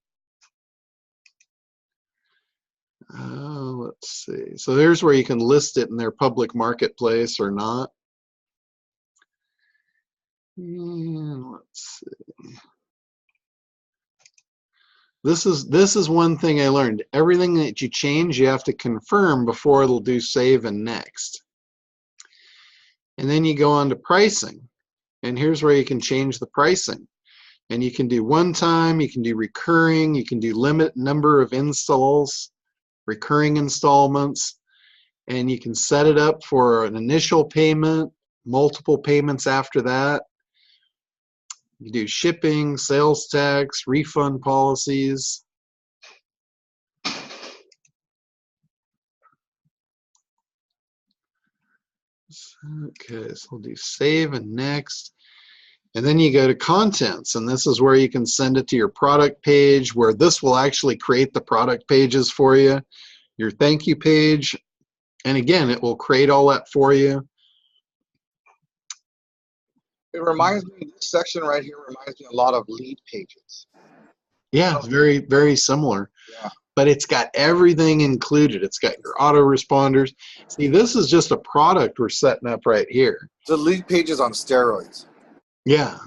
Let's see. So there's where you can list it in their public marketplace or not. And let's see. This is one thing I learned. Everything that you change, you have to confirm before it'll do save and next. And then you go on to pricing. And here's where you can change the pricing. And you can do one time, you can do recurring, you can do limit number of installs, recurring installments, and you can set it up for an initial payment, multiple payments after that. You do shipping, sales tax, refund policies. Okay, so we'll do save and next. And then you go to contents, and this is where you can send it to your product page, where this will actually create the product pages for you, your thank you page, and again, it will create all that for you. It reminds me, this section right here reminds me a lot of lead pages. Yeah, it's very, very similar. Yeah. But it's got everything included. It's got your autoresponders. See, this is just a product we're setting up right here. The lead pages on steroids. Yeah.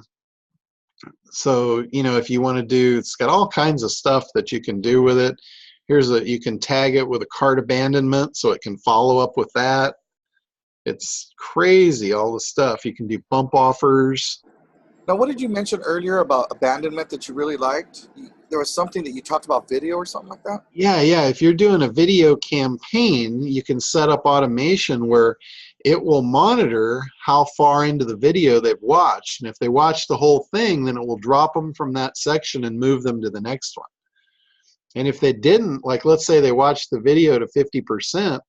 So, if you want to do, it's got all kinds of stuff that you can do with it. You can tag it with a cart abandonment so it can follow up with that. It's crazy, all the stuff. You can do bump offers. Now, what did you mention earlier about abandonment that you really liked? There was something that you talked about, video or something like that? Yeah. If you're doing a video campaign, you can set up automation where it will monitor how far into the video they've watched. And if they watch the whole thing, then it will drop them from that section and move them to the next one. And if they didn't, like let's say they watched the video to 50%,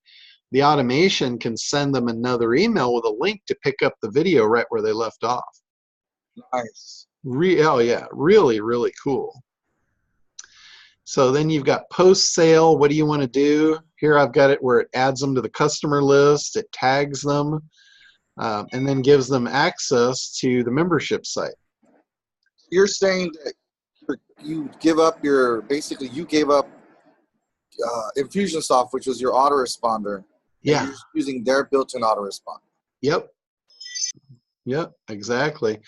the automation can send them another email with a link to pick up the video right where they left off. Nice. Oh yeah, really, really cool. So then you've got post-sale. What do you want to do? Here I've got it where it adds them to the customer list, it tags them, and then gives them access to the membership site. You're saying that you give up basically you gave up Infusionsoft, which was your autoresponder. Yeah. You're using their built-in autoresponder. Yep, exactly.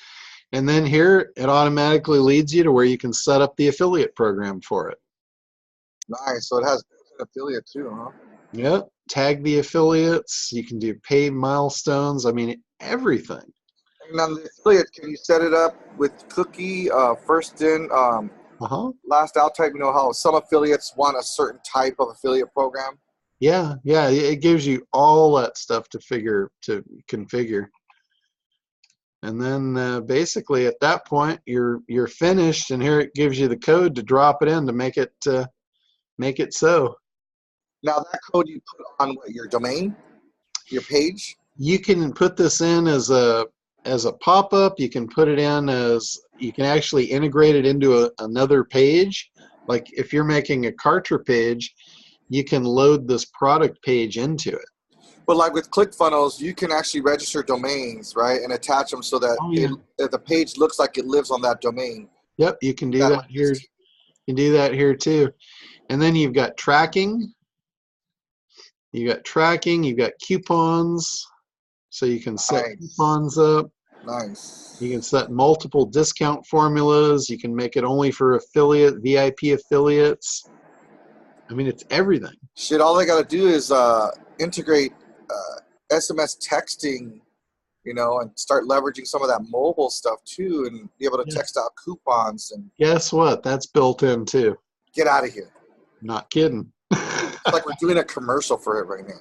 And then here it automatically leads you to where you can set up the affiliate program for it. Nice. So it has an affiliate too, huh? Yep. Tag the affiliates. You can do paid milestones. I mean, everything. And on the affiliate, can you set it up with cookie, first in, last out type? You know how some affiliates want a certain type of affiliate program? Yeah. It gives you all that stuff to configure. And then basically at that point you're finished, and here it gives you the code to drop it in to make it so. Now that code you put on what, your domain? Your page? You can put this in as a pop-up. You can put it in as, you can actually integrate it into another page. Like if you're making a Kartra page, you can load this product page into it. But like with ClickFunnels, you can actually register domains, right, and attach them so that the page looks like it lives on that domain. Yep, you can do that here. You can do that here too. And then you've got tracking. You got tracking. You've got coupons, so you can set coupons up. Nice. You can set multiple discount formulas. You can make it only for affiliate, VIP affiliates. I mean, it's everything. Shit, all they got to do is integrate SMS texting, you know, and start leveraging some of that mobile stuff too, and be able to text out coupons. And guess what? That's built in too. Get out of here. Not kidding. It's like we're doing a commercial for it right now.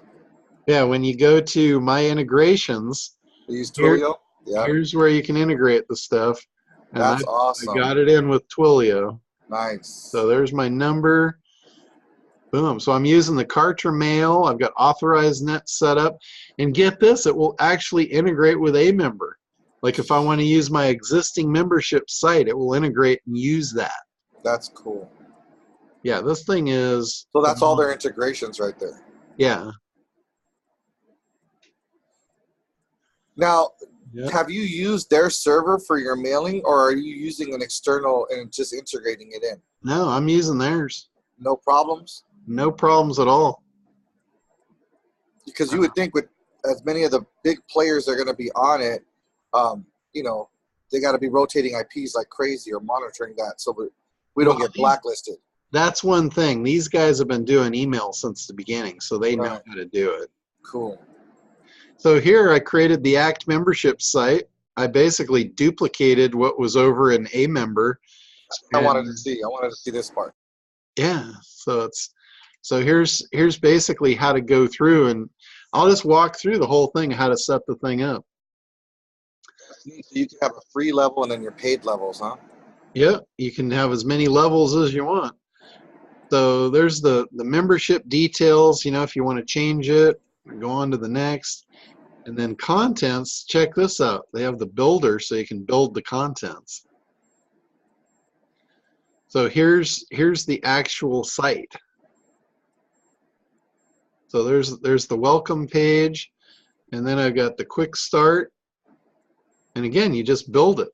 Yeah, when you go to My Integrations, use Twilio. Yeah. Here's where you can integrate the stuff. And that's awesome. I got it in with Twilio. Nice. So there's my number. Boom. So I'm using the Kartra mail. I've got authorized net set up. And get this, it will actually integrate with a member. Like if I want to use my existing membership site, it will integrate and use that. That's cool. Yeah, this thing is... So that's all their integrations right there. Yeah. Now, have you used their server for your mailing, or are you using an external and just integrating it in? No, I'm using theirs. No problems? No problems at all. Because you would think with as many of the big players that are going to be on it, you know, they got to be rotating IPs like crazy or monitoring that so we don't get blacklisted. That's one thing. These guys have been doing email since the beginning, so they know how to do it. Cool. So here I created the ACT membership site. I basically duplicated what was over in a member. I wanted to see this part. Yeah, so here's basically how to go through, and I'll just walk through the whole thing, how to set the thing up. So you can have a free level and then your paid levels, huh? Yeah, you can have as many levels as you want. So there's the membership details, you know, if you want to change it, go on to the next. And then contents, check this out. They have the builder so you can build the contents. So here's the actual site. So there's the welcome page, and then I've got the quick start. And again, you just build it.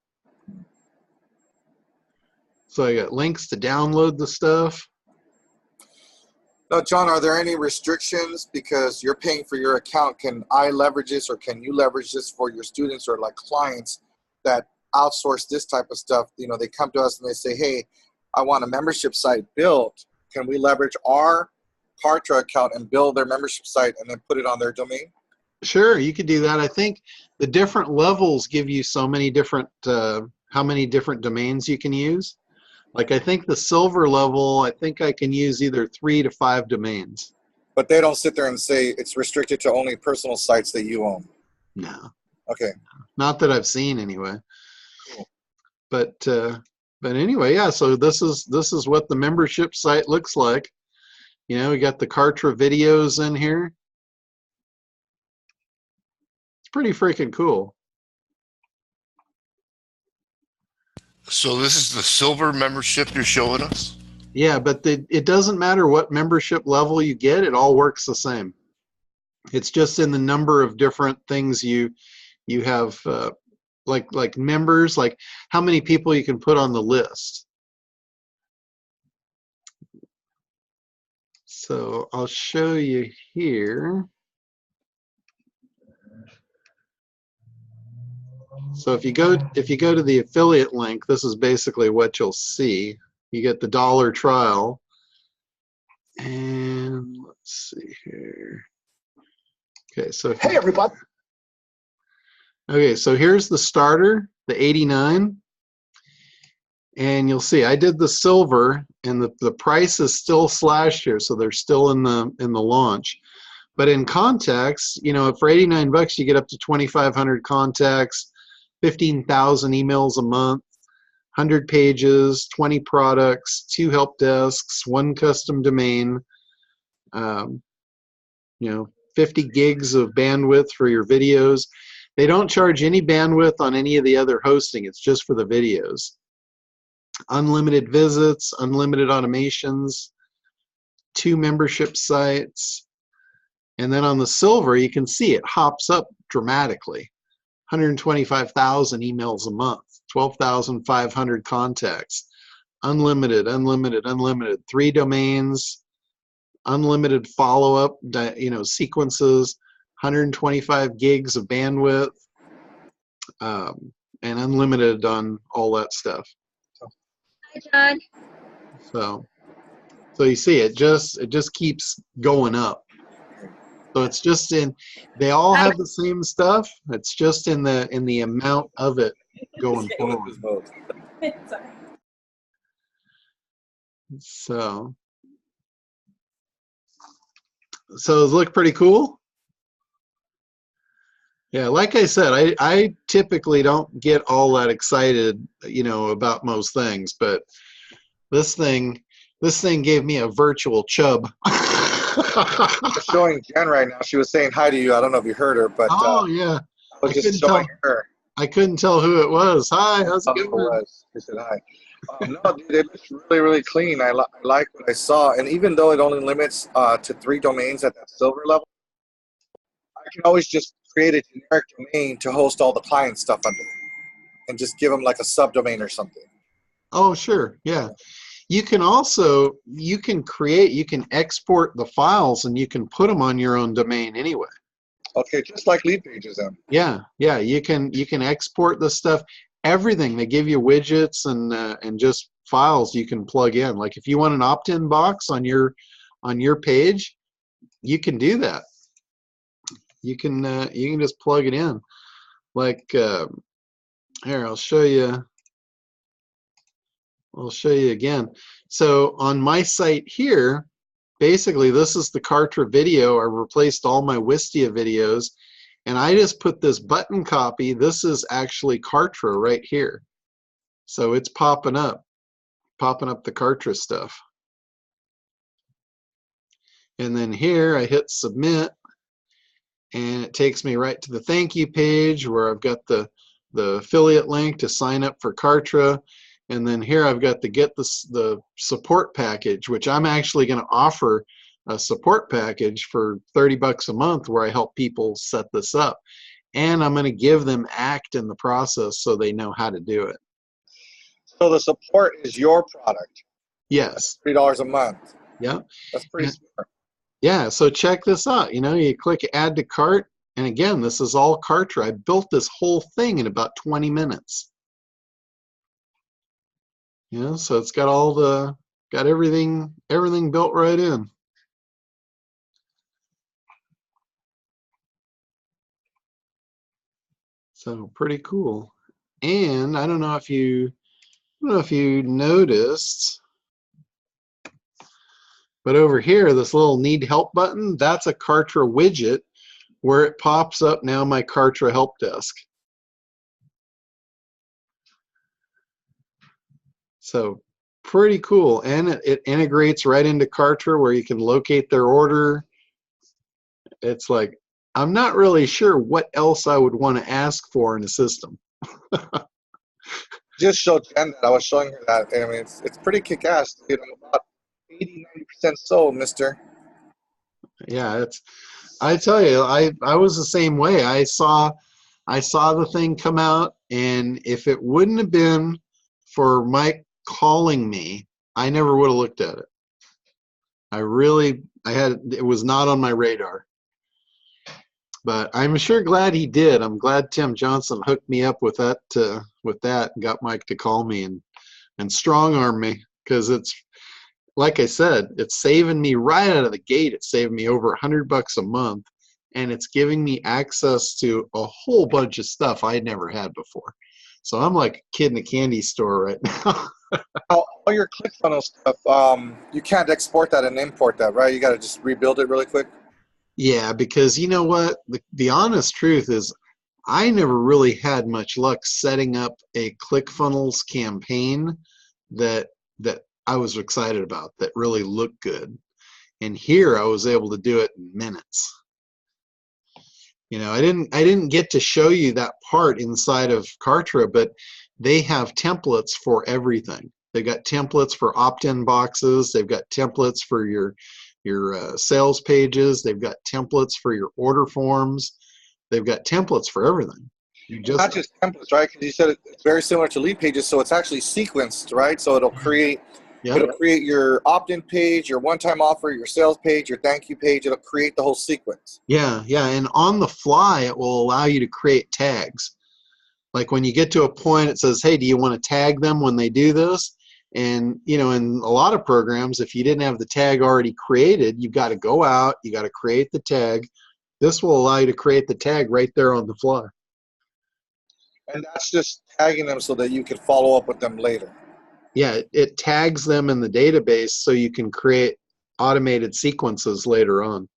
So I got links to download the stuff. Now, John, are there any restrictions because you're paying for your account? Can I leverage this, or can you leverage this for your students or like clients that outsource this type of stuff? You know, they come to us and they say, hey, I want a membership site built. Can we leverage our Kartra account and build their membership site and then put it on their domain? Sure, you could do that. I think the different levels give you so many different, how many different domains you can use. Like I think the silver level, I think I can use either 3 to 5 domains. But they don't sit there and say it's restricted to only personal sites that you own. No. Okay. Not that I've seen anyway. But anyway, yeah. So this is what the membership site looks like. You know, we got the Kartra videos in here. It's pretty freaking cool. So this is the silver membership you're showing us? Yeah, but it doesn't matter what membership level you get. It all works the same. It's just in the number of different things you have, like members, like how many people you can put on the list. So I'll show you here. So if you go to the affiliate link, this is basically what you'll see. You get the $1 trial. And let's see here. Okay, so hey everybody. Okay, so here's the starter, the 89. And you'll see I did the silver, and the price is still slashed here, so they're still in the launch. But in contacts, you know, for 89 bucks you get up to 2,500 contacts, 15,000 emails a month, 100 pages, 20 products, 2 help desks, 1 custom domain, you know, 50 gigs of bandwidth for your videos. They don't charge any bandwidth on any of the other hosting. It's just for the videos. Unlimited visits, unlimited automations, 2 membership sites. And then on the silver, you can see it hops up dramatically. 125,000 emails a month, 12,500 contacts, unlimited, unlimited, unlimited, 3 domains, unlimited follow-up, sequences, 125 gigs of bandwidth, and unlimited on all that stuff. Hi, John. So you see, it just keeps going up. So it's just they all have the same stuff. It's just in the amount of it going forward. So does it look pretty cool? Yeah, like I said, I typically don't get all that excited, about most things, but this thing gave me a virtual chub. I'm showing Jen right now. She was saying hi to you. I don't know if you heard her, but yeah, I was just showing her. I couldn't tell who it was. Hi, how's it going? She said hi. No, dude, it looks really, really clean. I like what I saw, and even though it only limits to 3 domains at that silver level, I can always just create a generic domain to host all the client stuff under, and just give them like a subdomain or something. Oh, sure, yeah. You can also you can export the files and you can put them on your own domain anyway. Okay, just like lead pages then. Yeah. You can export the stuff, everything. They give you widgets and just files you can plug in. Like if you want an opt-in box on your page, you can do that. You can just plug it in. Like here, I'll show you again. So on my site here, basically this is the Kartra video. I replaced all my Wistia videos, and I just put this button copy. This is actually Kartra right here. So it's popping up the Kartra stuff. And then here I hit submit, and it takes me right to the thank you page where I've got the affiliate link to sign up for Kartra. And then here I've got the support package, which I'm actually going to offer a support package for $30 a month where I help people set this up. And I'm going to give them ACT in the process so they know how to do it. So the support is your product? Yes. That's $3 a month. Yeah. That's pretty smart. Yeah, so check this out. You click add to cart, and again, this is all Kartra. I built this whole thing in about 20 minutes. So it's got everything built right in. So pretty cool. And I don't know if you noticed, but over here, this little need help button, that's a Kartra widget where it pops up now my Kartra help desk. So pretty cool, and it integrates right into Kartra where you can locate their order. It's like, I'm not really sure what else I would want to ask for in a system. Just show Jen that. I was showing her that. I mean, it's pretty kick-ass. About 80–90% sold, mister. Yeah, I tell you, I was the same way. I saw the thing come out, and if it wouldn't have been for Mike calling me, I never would have looked at it. It was not on my radar. But I'm sure glad he did. I'm glad Tim Johnson hooked me up with that and got Mike to call me and strong arm me, because it's, like I said, it's saving me right out of the gate. It's saving me over $100 a month, and it's giving me access to a whole bunch of stuff I never had before. So I'm like a kid in a candy store right now. All your ClickFunnels stuff, you can't export that and import that, right? You got to just rebuild it really quick. Yeah, because you know what? The honest truth is I never really had much luck setting up a ClickFunnels campaign that I was excited about, that really looked good. And here I was able to do it in minutes. You know, I didn't get to show you that part inside of Kartra, but they have templates for everything. They've got templates for opt-in boxes. They've got templates for your sales pages. They've got templates for your order forms. They've got templates for everything. Not just templates, right? Because you said it's very similar to lead pages, so it's actually sequenced, right? So it'll create your opt-in page, your one-time offer, your sales page, your thank you page. It'll create the whole sequence. Yeah, and on the fly, it will allow you to create tags. Like when you get to a point, it says, hey, do you want to tag them when they do this? And, you know, in a lot of programs, if you didn't have the tag already created, you've got to go out, you got to create the tag. This will allow you to create the tag right there on the fly. And that's just tagging them so that you can follow up with them later. Yeah, it tags them in the database so you can create automated sequences later on.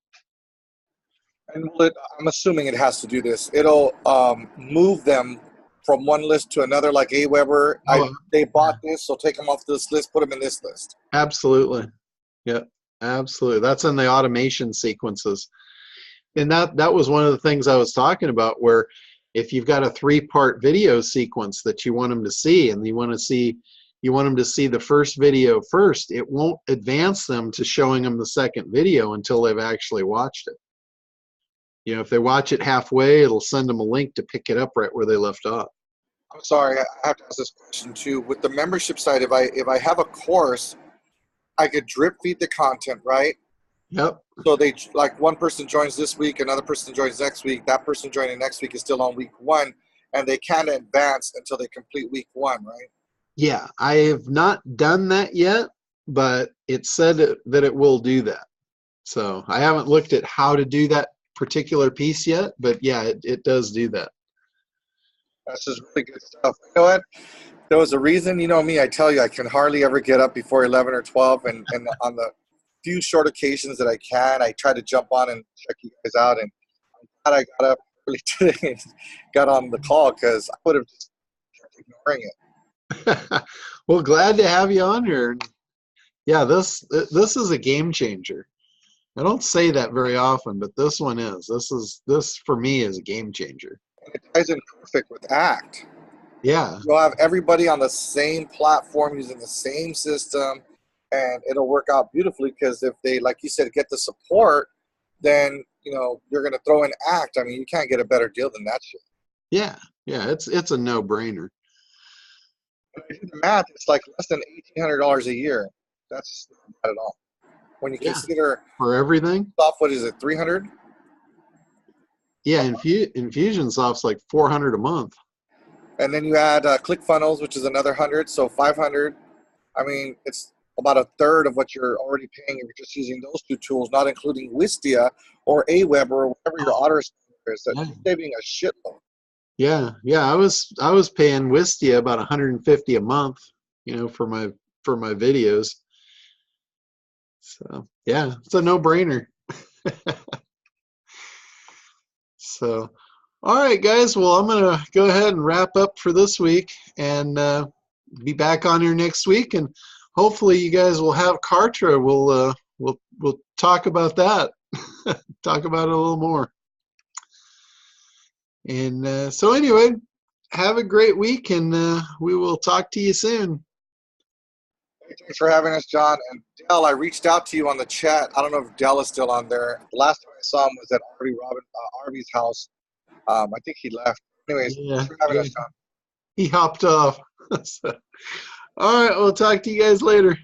And I'm assuming it has to do this. It'll move them from one list to another, like Aweber. They bought this, so take them off this list, put them in this list. Absolutely. Yep, absolutely. That's in the automation sequences. And that was one of the things I was talking about, where if you've got a 3-part video sequence that you want them to see, and you want them to see the first video first, it won't advance them to showing them the second video until they've actually watched it. You know, if they watch it halfway, it'll send them a link to pick it up right where they left off. I'm sorry, I have to ask this question too. With the membership side, if I have a course, I could drip feed the content, right? Yep. So they, like, one person joins this week, another person joins next week. That person joining next week is still on week 1, and they can't advance until they complete week 1, right? Yeah, I have not done that yet, but it said that it will do that. So I haven't looked at how to do that particular piece yet, but yeah, it does do that. That's just really good stuff. You know what? There was a reason, you know me, I tell you, I can hardly ever get up before 11 or 12, and on the few short occasions that I can, I try to jump on and check you guys out, and I'm glad I got up early today and got on the call, because I would have just kept ignoring it. Well, glad to have you on here. Yeah, this is a game changer. I don't say that very often, but this one is. This for me is a game changer. It ties in perfect with ACT. Yeah. You'll have everybody on the same platform using the same system, and it'll work out beautifully, because if they, like you said, get the support, then, you know, you're going to throw in ACT. I mean, you can't get a better deal than that shit. Yeah, it's a no-brainer. When I do the math, it's like less than $1,800 a year. That's not bad at all. When you consider for everything, what is it, 300? Yeah, Infusionsoft's like $400 a month. And then you add ClickFunnels, which is another 100, so 500. I mean, it's about a third of what you're already paying if you're just using those 2 tools, not including Wistia or Aweber or whatever your autoresponder is. That's saving a shitload. Yeah, I was paying Wistia about $150 a month, you know, for my videos. So yeah, it's a no-brainer. So, all right, guys. Well, I'm gonna go ahead and wrap up for this week, and be back on here next week, and hopefully you guys will have Kartra. We'll talk about that. Talk about it a little more. And so anyway, have a great week, and we will talk to you soon. Thanks for having us, John. And Dell, I reached out to you on the chat. I don't know if Dell is still on there. The last time I saw him was at Arby's house. I think he left. Anyways, thanks for having us, John. He hopped off. So, all right, we'll talk to you guys later.